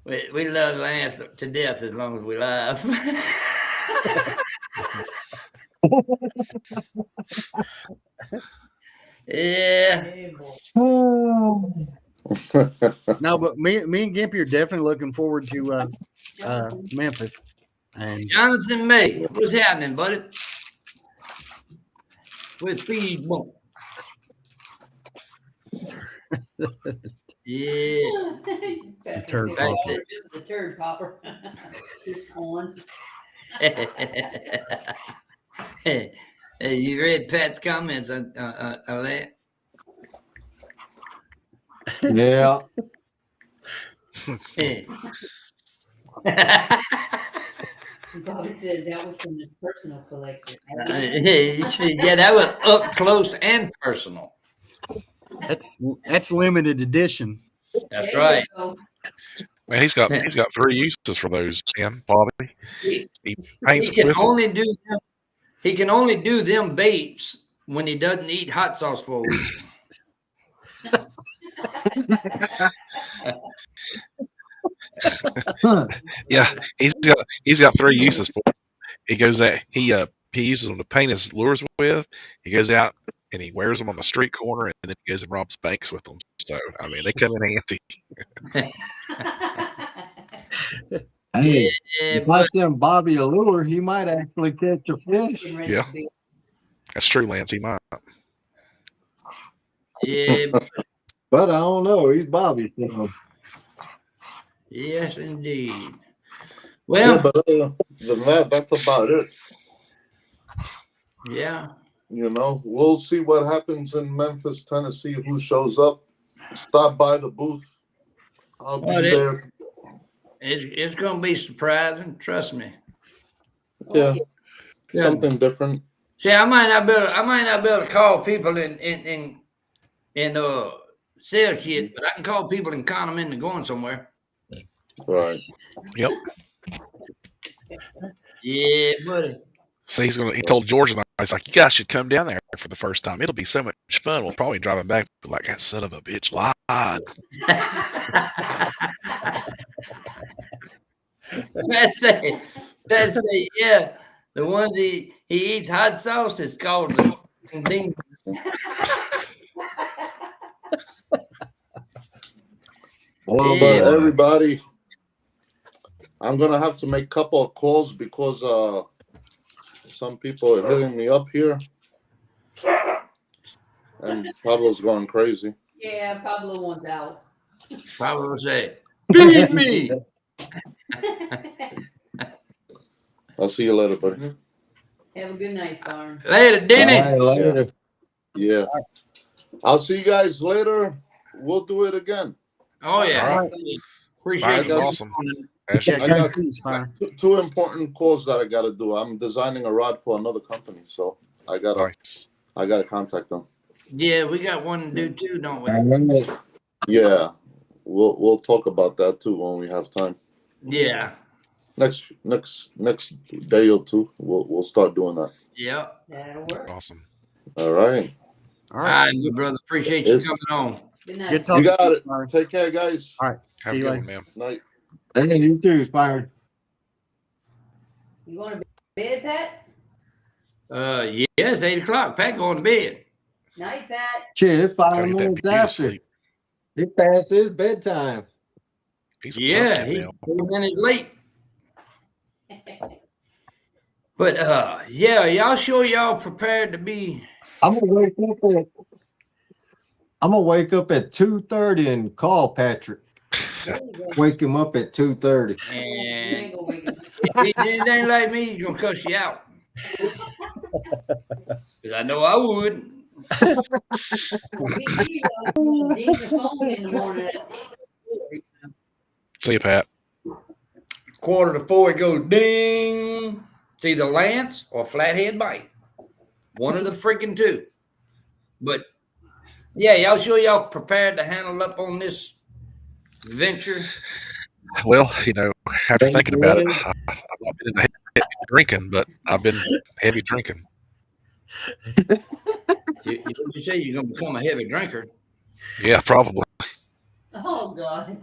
We love Lance to death as long as we laugh. Yeah. Hey, boy. No, but me and Gimpy are definitely looking forward to Memphis. And Jonathan May, what's happening, buddy? With Speed Bump. Yeah. The turd popper. The turd popper. It's on. Hey, you read Pat's comments on that? Yeah. Bobby said that was from his personal collection. Yeah, that was up close and personal. that's limited edition. That's There you right. go. Man, he's got 3 uses for those, man, Bobby. He paints He can with them. only do them. He can only do them baits when he doesn't eat hot sauce for a week. Yeah, he's got 3 uses for them. He goes out, he uses them to paint his lures with. He goes out and he wears them on the street corner, and then he goes and robs banks with them. So I mean, they come in handy. Hey, Yeah, if I send Bobby a lure, he might actually catch a fish. Getting ready Yeah. to be- That's true, Lance. He might. yeah, But I don't know. He's Bobby. So. yes, indeed. Yeah, Well, but other than that, that's about it. yeah, You know, we'll see what happens in Memphis, Tennessee. Who shows up? Stop by the booth. I'll be Well, there. it's gonna be surprising. Trust me. Yeah, Yeah. something different. See, I might not be able to call people in sell shit, but I can call people and con them into going somewhere. Right. Yep. Yeah, buddy. So he told George and I, he's like, you guys should come down there for the first time. It'll be so much fun. We'll probably drive him back, but like, that son of a bitch lied. That's a yeah. The one he eats hot sauce is called the ding. Well, Yeah. But everybody, I'm gonna have to make a couple of calls because some people are hitting me up here, and Pablo's going crazy. Yeah, Pablo wants out. Pablo say, "Feed me." I'll see you later, buddy. Have a good night, Barn. Later, Denny. All right, later. Yeah. I'll see you guys later. We'll do it again. Oh yeah. All right. Appreciate That was you. awesome. As Yeah, you I good to got- see you, Spire. Two important calls that I got to do. I'm designing a rod for another company, so I gotta nice. contact them. Yeah, we got one to do too, don't we? Yeah, we'll talk about that too when we have time. Yeah. Next day or two, we'll start doing that. Yep. That'll work. Awesome. All right, All All right. right, good brother. Appreciate you It's- coming on. Good Good night. talking you got to it. Spire. Take care, guys. All right. Have See a you good later. one, man. Night. Hey, you too, Spire. You going to bed, Pat? Yeah, it's 8:00. Pat going to bed. Night, Pat. Shit, it's 5 Gotta get that minutes beauty after. sleep. It passed his bedtime. He's a Yeah, pumpkin he's now. 4 minutes late. But yeah, y'all sure y'all prepared to be? I'm gonna wake up at 2:30 and call Patrick. There you go. Wake him up at 2:30. You And ain't gonna wake up. if he did anything like me, he's gonna cuss you out. 'Cause I know I would. He gonna ding the phone in the morning. See you, Pat. 3:45, it goes ding. It's either Lance or Flathead Mike. One of the freaking two. But yeah, y'all sure y'all prepared to handle up on this venture? Well, after thinking about it, I've not been in the heavy drinking, but I've been heavy drinking. You say you're gonna become a heavy drinker. Yeah, probably. Oh, God.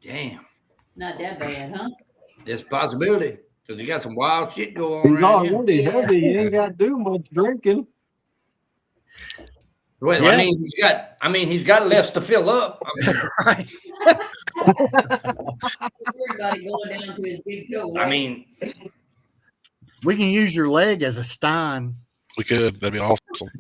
Damn, Not that bad, huh? there's a possibility because you got some wild shit going He's on around here. already heavy. He ain't got to do much drinking. Well, Yeah. he's got less to fill up. Right. Everybody going down to his big toe. I mean, We can use your leg as a stein. We could. That'd be awesome.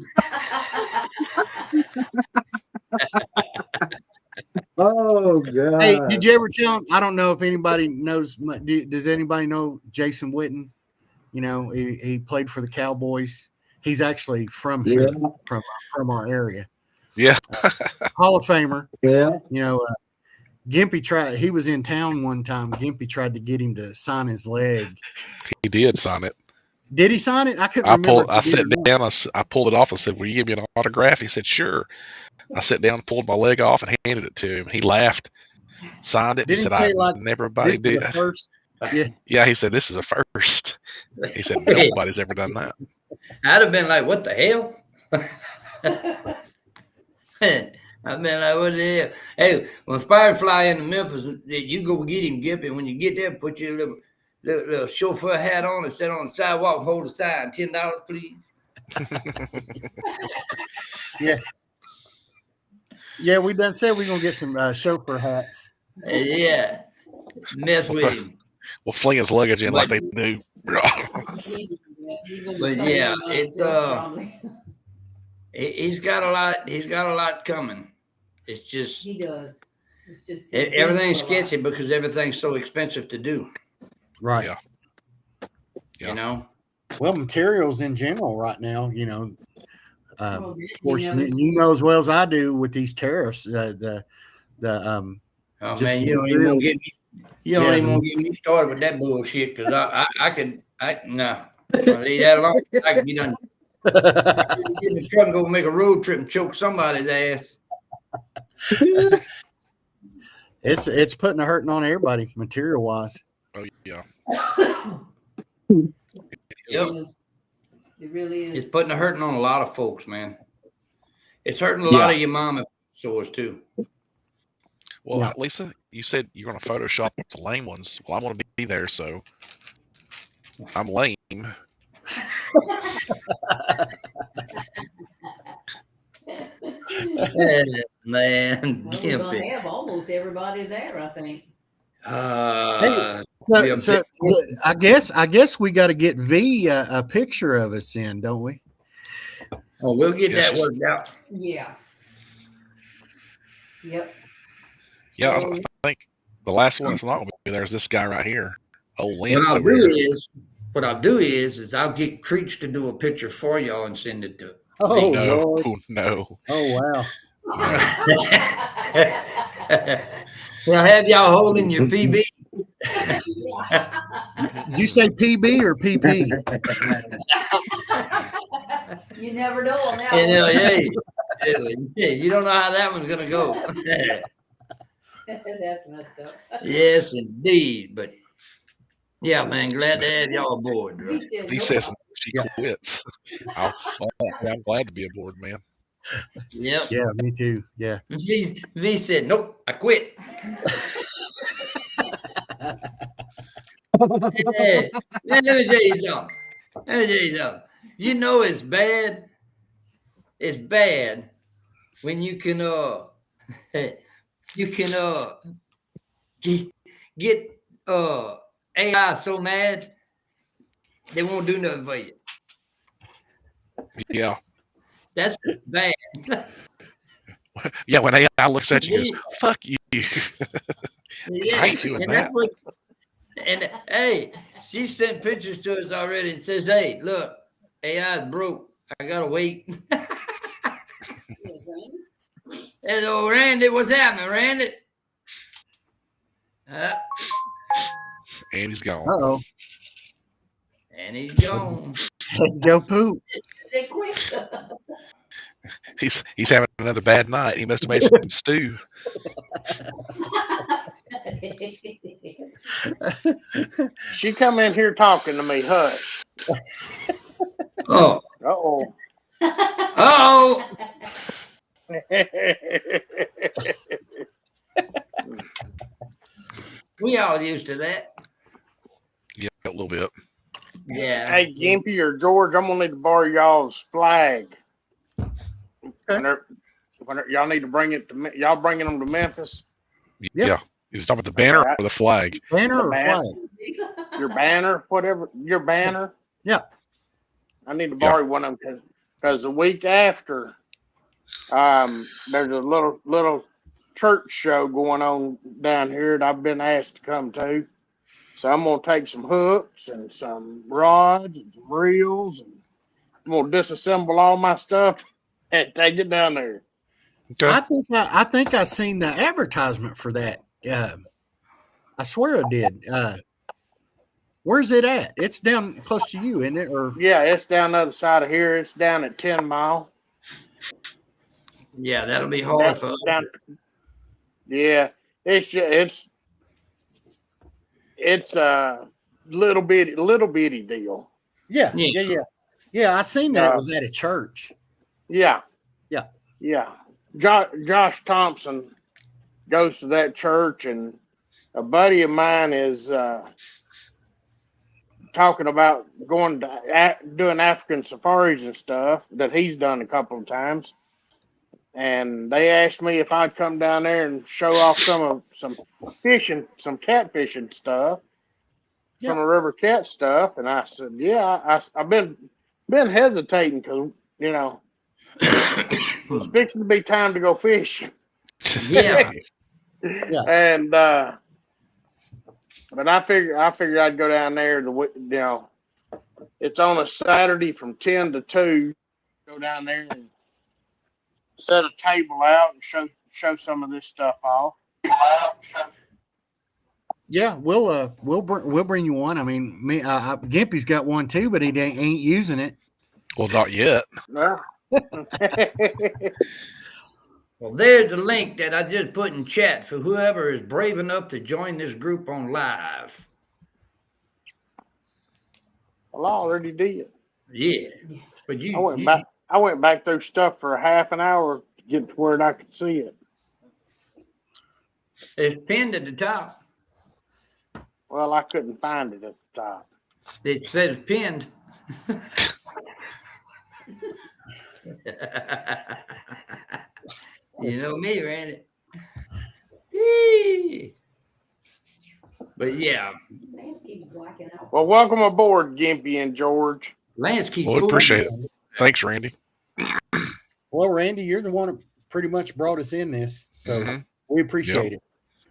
Oh, God. Hey, did you ever tell him? I don't know if anybody knows. Does anybody know Jason Witten? He played for the Cowboys. He's actually from here, from our area. Yeah. Hall of Famer. Yeah. Gimpy tried. He was in town one time. Gimpy tried to get him to sign his leg. He did sign it. Did he sign it? I couldn't remember. I sat down. I pulled it off and said, "Will you give me an autograph?" He said, "Sure." I sat down, pulled my leg off, and handed it to him. He laughed, signed it. Didn't he said, say "I like, never This did." is the first. Yeah. Yeah, he said, "This is a first." He said, "Nobody's ever done that." I'd have been like, "What the hell?" I've been like, "What the hell?" Hey, when Firefly into Memphis, you go get him, Gippy. When you get there, put your little chauffeur hat on and sit on the sidewalk, hold the sign, $10, please. Yeah, we done said we're gonna get some chauffeur hats. Yeah, mess with him. We'll fling his luggage in like they do. But yeah, it's he's got a lot. He's got a lot coming. It's just He does. It's just everything's sketchy because everything's so expensive to do. Right. Yeah. You know. Well, materials in general right now, of course, You know, you know as well as I do with these tariffs. Oh Just man, you don't even want to get me. You don't Yeah. even want to get me started with that bullshit because I no. I'll leave that alone. I can be done. Get in the truck and go make a road trip and choke somebody's ass. it's putting a hurting on everybody, material wise. Oh yeah. Yep. It really is. It's putting a hurting on a lot of folks, man. It's hurting a lot of your mama stores too. Well, Yeah. Lisa, you said you're going to Photoshop the lame ones. Well, I want to be there, so I'm lame. Man, Well, we're Gimpy. gonna have almost everybody there, I think. Yeah, So I guess we got to get V a picture of us in, don't we? oh, we'll get Yes. that worked out. Yeah. Yep. Yeah, So, I think the last one that's not going to be there is this guy right here. Old Lance What I'll over do here. is I'll get Creech to do a picture for y'all and send it to. Oh No, Lord! no. Oh wow! Well, have y'all holding your PB. Did you say PB or PP? You never know on that And, one. hey, you don't know how that one's gonna go. That's messed up. Yes, indeed. But yeah, man, glad to have y'all aboard. Bro. He says she quits. I'm glad to be aboard, man. Yep. Yeah, me too. Yeah. V said, "Nope, I quit." Hey, man, let me tell you something. You know it's bad. It's bad when you can get AI so mad they won't do nothing for you. Yeah. That's bad. Yeah, when AI looks at you and goes, fuck you. Yeah, I ain't doing and that. And hey, she sent pictures to us already and says, "Hey, look, AI is broke. I gotta wait." And old Randy, what's happening, Randy? And he's gone. Uh-oh. And he's gone. Had to go poop. They quit. He's having another bad night. He must have made some stew. She come in here talking to me. Hush. Oh, Uh-oh. oh, we all used to that. Yeah, a little bit. Yeah. Hey, Gimpy or George, I'm gonna need to borrow y'all's flag. Y'all need to bring it to y'all bringing them to Memphis. Yeah. He's talking about the banner or the flag. Banner or Man. flag? Your banner, whatever. Your banner. Yeah. I need to borrow one of them because the week after, there's a little church show going on down here that I've been asked to come to. So I'm gonna take some hooks and some rods and some reels, and I'm gonna disassemble all my stuff and take it down there. Okay. I think I seen the advertisement for that. I swear I did. Where's it at? It's down close to you, isn't it? Or Yeah, it's down the other side of here. It's down at 10 Mile. Yeah, that'll be hard for us. Yeah, it's a little bitty deal. yeah. I seen that it Uh, was at a church. Yeah. Yeah. Yeah. Josh Thompson goes to that church, and a buddy of mine is talking about going to doing African safaris and stuff that he's done a couple of times. And they asked me if I'd come down there and show off some fishing, some catfishing stuff, some river cat stuff. And I said, yeah, I've been hesitating because, you know, it's fixing to be time to go fishing. Yeah. And but I figured I'd go down there it's on a Saturday from 10 to 2. Go down there and set a table out and show some of this stuff off. Yeah, we'll bring you one. I mean, Gimpy's got one too, but he ain't using it. Well, not yet. Well, Well, there's the link that I just put in chat for whoever is brave enough to join this group on live. well, I already did. Yeah, but I went back through stuff for a half an hour to get to where I could see it. It's pinned at the top. Well, I couldn't find it at the top. It says pinned. You know me, Randy. Yee. But yeah, Well, welcome aboard, Gimpy and George. Lance keeps. Well, appreciate it. Thanks, Randy. Well, Randy, you're the one that pretty much brought us in this, so we appreciate it.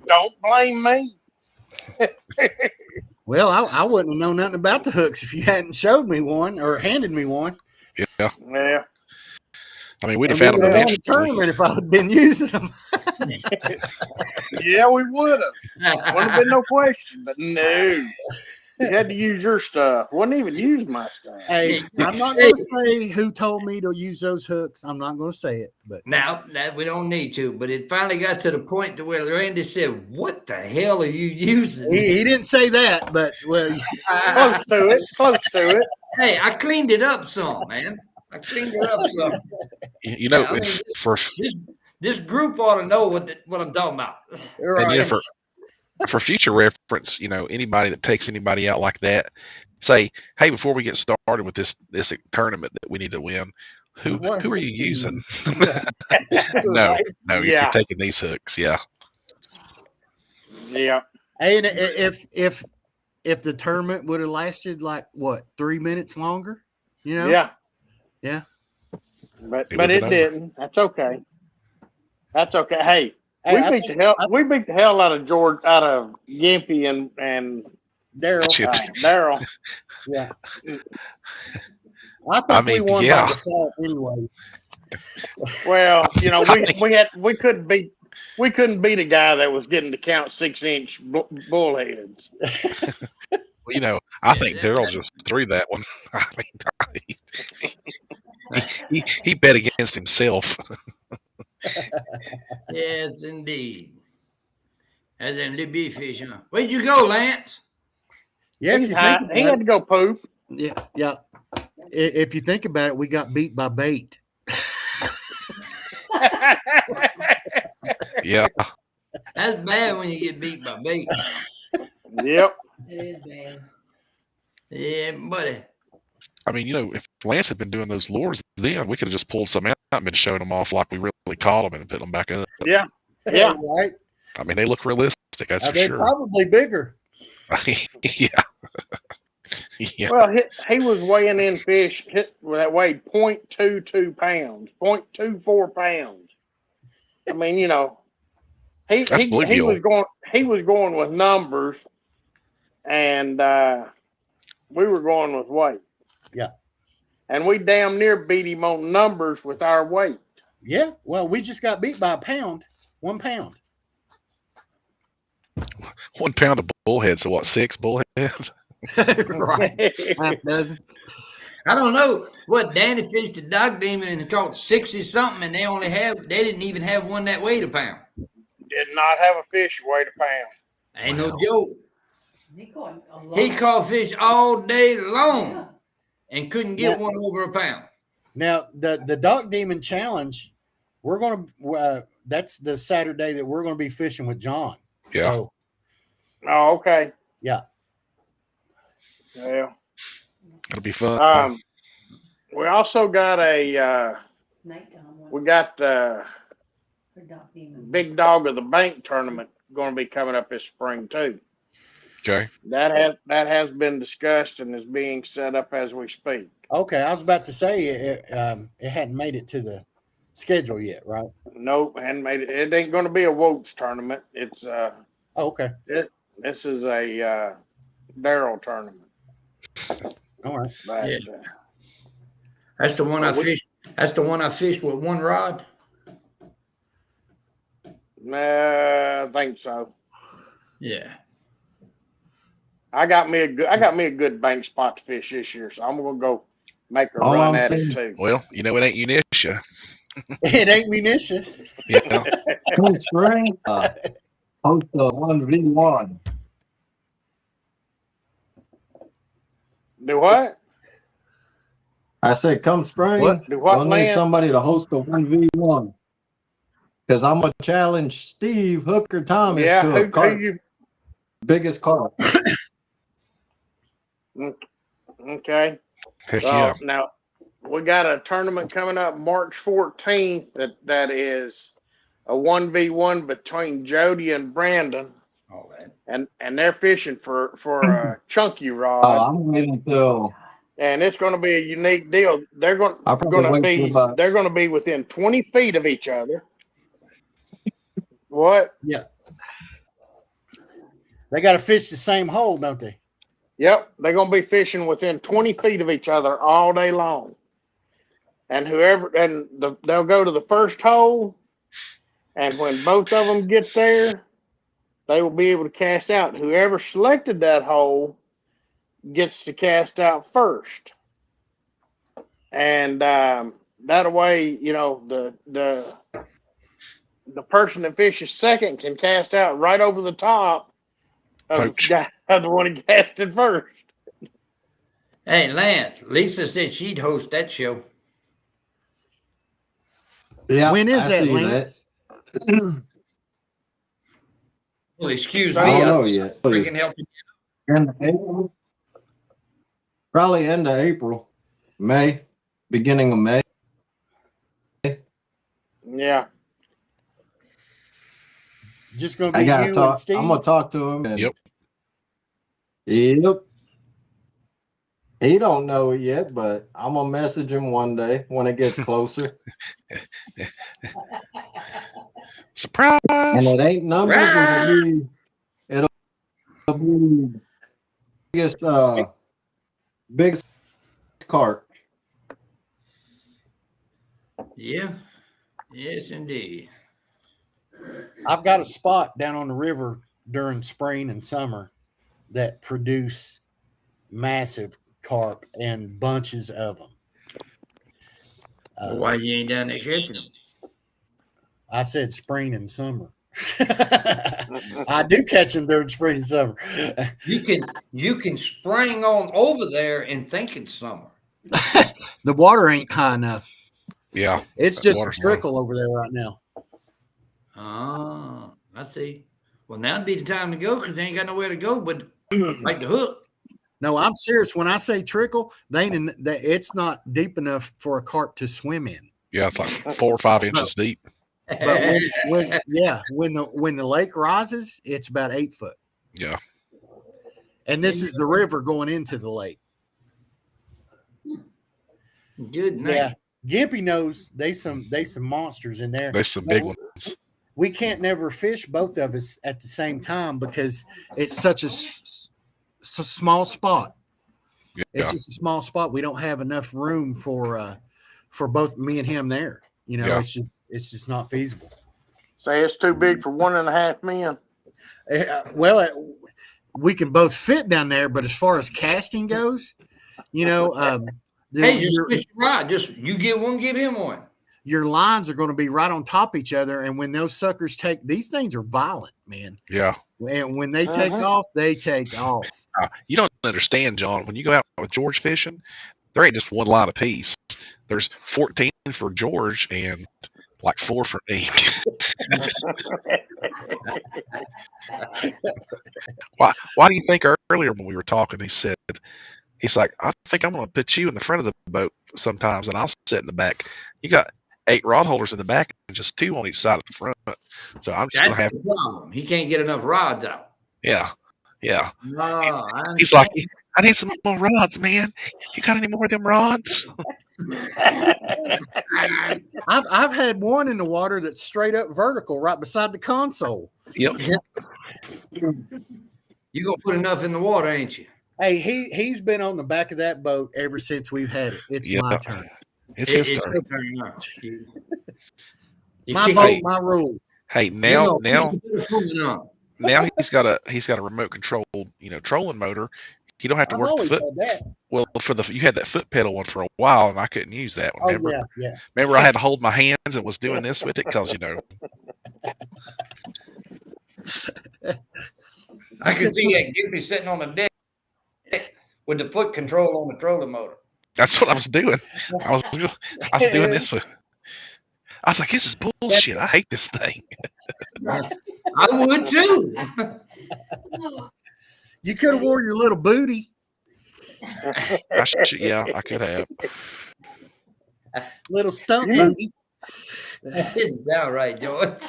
Don't blame me. Well, I wouldn't have known nothing about the hooks if you hadn't showed me one or handed me one. Yeah. Yeah. I mean, we'd have And found we them would have won the eventually. tournament if I had been using them. Yeah, we would have. Wouldn't have been no question, but no. You had to use your stuff. Wouldn't even use my stuff. Hey, I'm not going to say who told me to use those hooks. I'm not going to say it, but Now that we don't need to, but it finally got to the point to where Randy said, "What the hell are you using?" he didn't say that. But well, Close to it. Close to it. Hey, I cleaned it up some, man. I cleaned it up some. You know, Yeah, I mean, for This group ought to know what I'm talking about. and you know, for future reference, you know, anybody that takes anybody out like that, say, hey, before we get started with this tournament that we need to win, who are you using? No, Yeah. you're taking these hooks. Yeah. Yeah. Hey, and if the tournament would have lasted like what 3 minutes longer, you know? Yeah. Yeah. But It it would've been over. didn't. That's okay. That's okay. Hey, Hey, we beat the hell out of Gimpy and Daryl. Shit. Daryl. Yeah. I think we won yeah. by default, anyways. Well, you know, we couldn't beat a guy that was getting to count 6-inch bullheads. Well, you know, I think Daryl just threw that one. I mean, he bet against himself. Yes, indeed. As in the big fish, huh? Where'd you go, Lance? Yeah, if He's you high. think He about had to go poop. it, yeah. If you think about it, we got beat by bait. Yeah. That's bad when you get beat by bait. Yep. It is bad. Yeah, buddy. I mean, you know, if Lance had been doing those lures then, we could have just pulled some out and been showing them off like we really caught them and put them back up. Yeah. Yeah. Right. I mean, they look realistic, that's for They're sure. probably bigger. Yeah. Yeah. Well, he was weighing in fish that weighed 0.22 pounds, 0.24 pounds. I mean, you know, he That's he bluegill. was going with numbers, and we were going with weight. Yeah. And we damn near beat him on numbers with our weight. Yeah. Well, we just got beat by a pound. 1 pound. 1 pound of bullhead, so what, 6 bullheads? Right. Half dozen. I don't know what Danny fished a dog demon and caught 60 something, and they didn't even have one that weighed a pound. Did not have a fish weighed a pound. Ain't no joke. He caught a lot. He caught fish all day long Yeah. and couldn't get Yeah. one over a pound. Now the Dock Demon Challenge, we're gonna that's the Saturday that we're gonna be fishing with John. Yeah. So Oh, okay. yeah. Well, It'll be fun. we also got a Nighttime one. we got For Doc Demon. Big Dog of the Bank tournament going to be coming up this spring too. Okay. That has been discussed and is being set up as we speak. Okay, I was about to say it hadn't made it to the schedule yet, right? Nope, hadn't made it. It ain't going to be a Woats tournament. It's Oh, okay. this is a Daryl tournament. All right. But, Yeah. That's the one I we- fished. That's the one I fished with one rod. I think so. Yeah. I got me a good bank spot to fish this year, so I'm gonna go make a All run I'm at saying- it too. Well, you know, it ain't Unisha. It ain't munition. Yeah. Come spring, host a 1v1. Do what? I said, come spring, What? Do what, we'll need Lance? somebody to host a 1v1. Because I'm going to challenge Steve Hooker Thomas Yeah, to a who carp, you? biggest carp. Okay. Heck yeah. Now we got a tournament coming up March 14th. That is a 1v1 between Jody and Brandon, All that. and they're fishing for a chunky rod, I'm waiting until and it's going to be a unique deal. They're going I'll probably to wait be till about they're going to be within 20 feet of each other. What? They got to fish the same hole, don't they? Yep, they're going to be fishing within 20 feet of each other all day long. And they'll go to the first hole, And when both of them get there, they will be able to cast out. Whoever selected that hole gets to cast out first. And that way, you know, the person that fishes second can cast out right over the top of the Poach. guy, of the one who casted first. Hey, Lance, Lisa said she'd host that show. Yeah. When is I that, see Lance? Well, excuse I me. I don't I'm know yet. freaking helping. End of April? Probably end of April, May, beginning of May. Yeah. Just gonna I be gotta you and talk. Steve. I'm gonna talk to him. And, Yep. Yep. He don't know it yet, but I'm gonna message him one day when it gets closer. Surprise! And it ain't numbers. It'll be biggest cart. Yeah. Yes, indeed. I've got a spot down on the river during spring and summer that produce massive carp and bunches of them. Why you ain't down there catching them? I said spring and summer. I do catch them during spring and summer. You can spring on over there and think it's summer. The water ain't high enough. Yeah. It's That just a water's low. trickle over there right now. Ah, I see. Well, now'd be the time to go because they ain't got nowhere to go but like the hook. No, I'm serious. When I say trickle, it's not deep enough for a carp to swim in. Yeah, it's like 4 or 5 inches deep. But when the lake rises, it's about 8 foot. Yeah. And this is the river going into the lake. Good night. Yeah. Gimpy knows they some monsters in there. There's some big ones. We can't never fish both of us at the same time because it's such a small spot. Yeah. It's just a small spot. We don't have enough room for both me and him there. You know, Yeah. it's just not feasible. Say it's too big for 1.5 men. Well, we can both fit down there, but as far as casting goes, you know, Hey, just fish your rod. Just you get one, give him one. your lines are going to be right on top of each other, and when those suckers take, these things are violent, man. Yeah. And when they take Uh-huh. off, they take off. You don't understand, John. When you go out with George fishing, there ain't just one line apiece. There's 14 for George and like 4 for me. Why do you think earlier when we were talking, he's like, I think I'm going to put you in the front of the boat sometimes, and I'll sit in the back. You got 8 rod holders in the back and just 2 on each side of the front. So I'm just going to That's have, the problem. He can't get enough rods out. yeah. No, I He's like, I need some more rods, man. You got any more of them rods? I've had one in the water that's straight up vertical right beside the console. Yep. You gonna put enough in the water, ain't you? Hey, he's been on the back of that boat ever since we've had it. It's Yeah. my turn. It's his It's turn. your turn now. You My can't- boat, my rules. Hey, you now know, you put a swimming on. he's got a remote controlled, trolling motor. You don't have to I've work the always foot. had that. Well, you had that foot pedal one for a while, and I couldn't use that one. Oh Remember? yeah. Remember, I had to hold my hands and was doing this with it because I can see that Gimpy sitting on the deck with the foot control on the trolling motor. that's what I was doing. I was doing this with. I was like, this is bullshit. I hate this thing. I would too. You could have wore your little booty, Yeah, I could have. little stump Yeah. booty. That didn't sound right, George.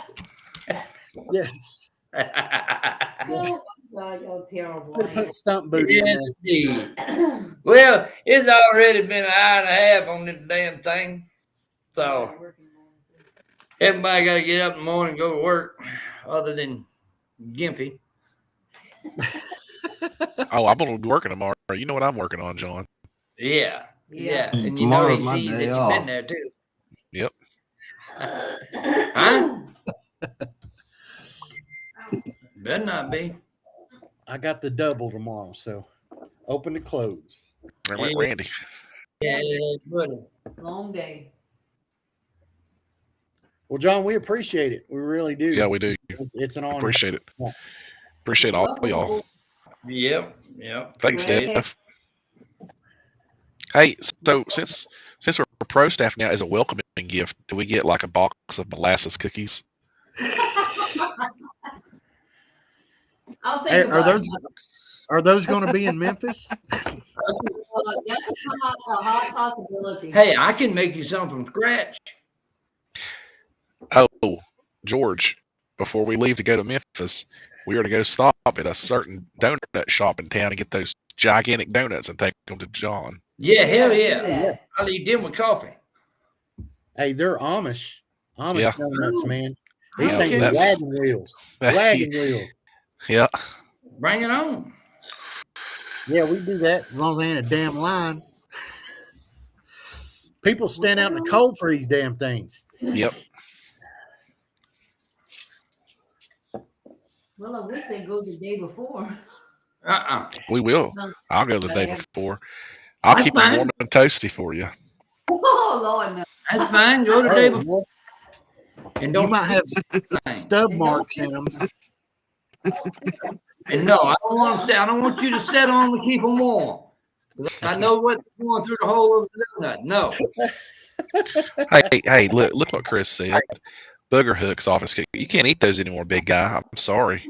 Yes. Oh, God, y'all terrible. Could have put stump booty in Yes, there. indeed. Well, it's already been an hour and a half on this damn thing. So everybody got to get up in the morning and go to work, other than Gimpy. Oh, I'm gonna be working tomorrow. You know what I'm working on, John? Yeah. Yeah. And you know Tomorrow's he my sees that day you've off. been there too. Yep. Huh? Better not be. I got the double tomorrow, so open to close. There went Randy. Yeah, buddy. Long day. Well, John, we appreciate it. We really do. Yeah, we do. It's an honor. Appreciate it. Appreciate all y'all. Yep. Thanks, Great. Steph. Hey, so since we're pro staff now, as a welcoming gift, do we get like a box of molasses cookies? I'll think Hey, about are those going to be in Memphis? That's a hot possibility. Hey, I can make you some from scratch. Oh, George, before we leave to go to Memphis, we are to go stop at a certain donut shop in town and get those gigantic donuts and take them to John. Yeah, hell Do yeah. that. I'll eat them with coffee. Hey, they're Amish Yeah. donuts, man. Yeah, These things are that's- wagon wheels. Wagon wheels. Yeah. Bring it on. Yeah, we do that as long as they ain't a damn line. People stand out in the cold for these damn things. Yep. Well, I wish they'd go the day before. We will. No. I'll go the day before. I'll That's keep them fine. warm and toasty for you. Oh, Lord, no. That's fine. Go the day Hey, before. And you don't might have thing. stub marks in them. And no, I don't want to say. I don't want you to set on to keep them warm. 'Cause I know what's going through the whole of the donut. No. Hey, look what Chris said. Booger hooks office cookie. You can't eat those anymore, big guy. I'm sorry.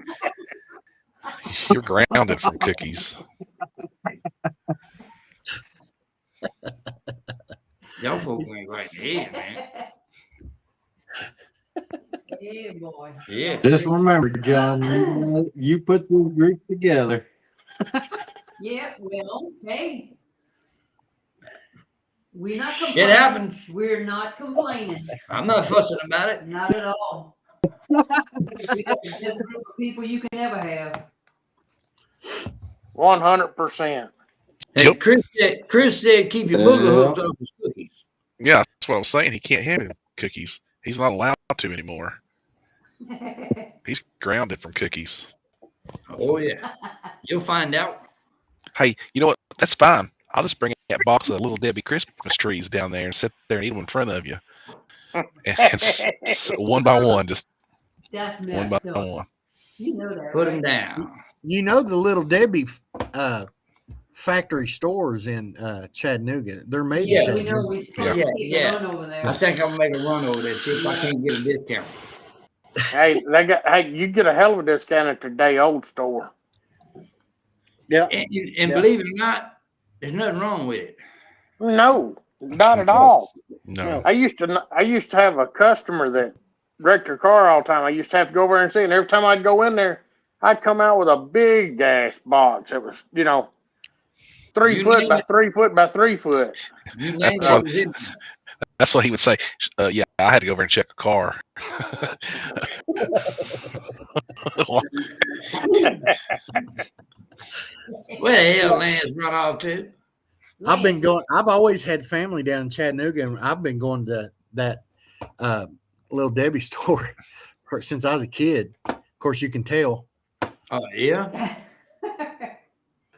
You're grounded from cookies. Y'all folks ain't right here, man. Yeah, boy. Yeah. Just remember, John, you put these groups together. Yeah, well, hey. We're not Shit complaining. happens. We're not complaining. I'm not fussing about it. Not at all. We got the best group of people you can ever have. 100%. Hey, Yep. Chris said keep your booger hooks off his cookies. Yeah, that's what I was saying. He can't have any cookies. He's not allowed to anymore. He's grounded from cookies. Oh yeah. You'll find out. Hey, you know what? That's fine. I'll just bring that box of Little Debbie Christmas trees down there and sit there and eat them in front of you. One by one, just That's one by messed up. one. You know that. Put right? them down. You know the Little Debbie factory stores in Chattanooga. They're made Yeah, in We know Chattanooga. we're supposed Yeah, to keep yeah. a run over there. I think I'll make a run over there see if I can't get a discount. Hey, you get a hell of a discount at the day old store. Yeah. And Yeah. believe it or not, there's nothing wrong with it. No, not at all. No. I used to have a customer that wrecked her car all the time. I used to have to go over there and see, and every time I'd go in there, I'd come out with a big ass box. It was, 3 You foot name by it. 3 foot by 3 foot. You named That's what- it. That's what he would say. Yeah, I had to go over and check a car. Where the hell Lance run off to? I've always had family down in Chattanooga, and I've been going to that Little Debbie store since I was a kid. Of course, you can tell. Oh yeah,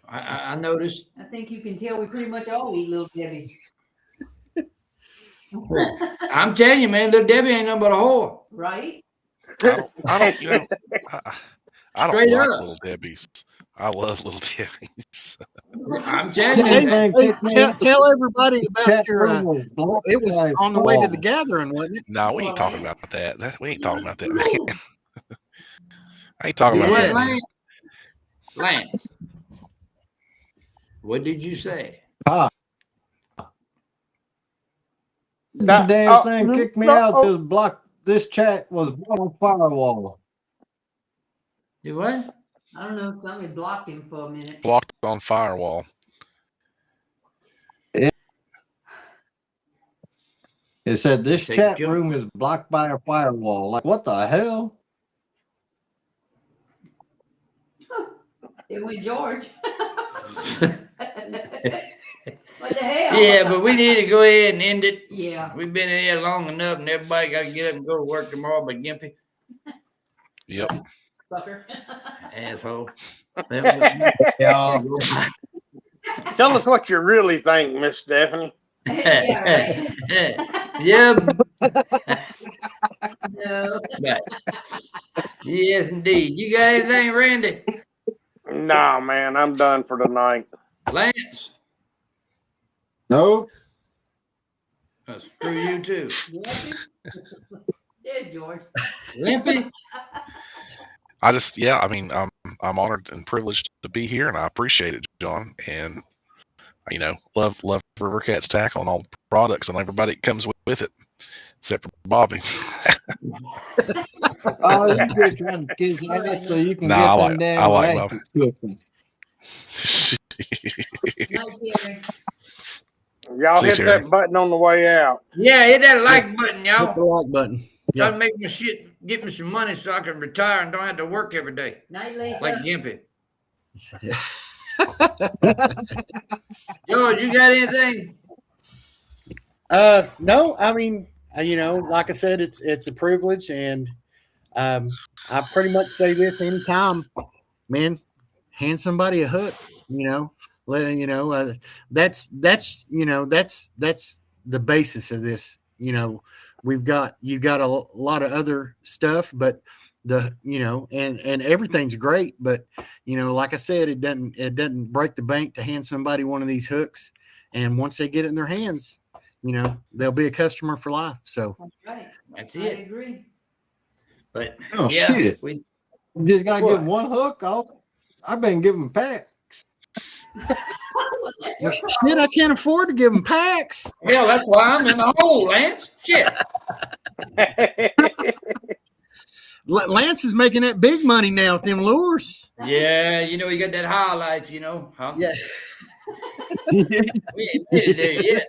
I noticed. I think you can tell we pretty much all eat Little Debbie's. I'm telling you, man, Little Debbie ain't nothing but a whore. Right? I don't Straight like up. Little Debbie's. I love Little Debbie's. I'm telling Hey, you. tell everybody about Chat your. room was blocked It was by on the way to the walls. gathering, wasn't it? No, we ain't talking about that. We ain't talking about that, man. I ain't talking You about what, that. man. Lance? Lance, what did you say? The That- damn oh, thing kicked me no, out. oh. Says block. This chat was on firewall. You what? I don't know. Somebody blocked him for a minute. Blocked on firewall. It said this Take chat jump. room is blocked by a firewall. Like what the hell? It went George. What the hell? Yeah, but we need to go ahead and end it. Yeah. We've been in here long enough, and everybody got to get up and go to work tomorrow. But Gimpy, Yep. Sucker. Asshole. Yeah. Tell us what you really think, Miss Stephanie. Yeah, right. Yeah, No. but yes, indeed. You got anything, Randy? Nah, man, I'm done for tonight. Lance? No, Screw you too. There's George. Limpy? I mean, I'm honored and privileged to be here, and I appreciate it, John. And love River Cats tackle and all the products and everybody that comes with it, except for Bobby. oh, you just trying to kiss ass so you can Nah, get I them damn like ratchet Bobby. cookies. Night, Terry. Y'all See you, hit Terry. that button on the way out. Yeah, hit that like button, Hit y'all. the like button. Try Yeah. to make me get me some money so I can retire and don't have to work every day. Night, Lisa. Like Gimpy. George, you got anything? No, I mean, like I said, it's a privilege, and I pretty much say this anytime, man. Hand somebody a hook, that's the basis of this. You got a lot of other stuff, but and everything's great, but like I said, it doesn't break the bank to hand somebody one of these hooks, and once they get it in their hands, they'll be a customer for life. So Right. That's I it. agree. But Oh, yeah, shit. we You just gotta What? give one hook. I've been giving packs. well, shit, I can't afford to give them packs. hell, that's why I'm in the hole, Lance. Shit. Lance is making that big money now with them lures. Yeah, you got that high life, huh? Yeah. We ain't made it there yet.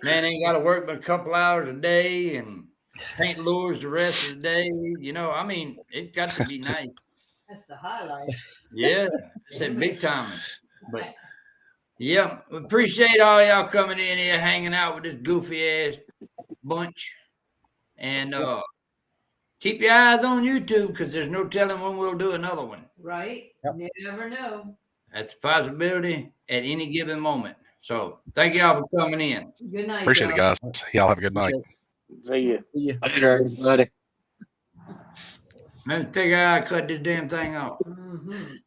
Man ain't got to work but a couple hours a day and paint lures the rest of the day. I mean, it's got to be nice. That's the highlight. Yeah, it's a big time. But yeah, we appreciate all y'all coming in here, hanging out with this goofy ass bunch. And keep your eyes on YouTube because there's no telling when we'll do another one. Right? Yep. You never know. That's a possibility at any given moment. So thank y'all for coming in. Good night. Appreciate it, y'all. guys. Y'all have a good night. See ya. Yeah. Later, everybody. Man, figure out how to cut this damn thing off. Mhm.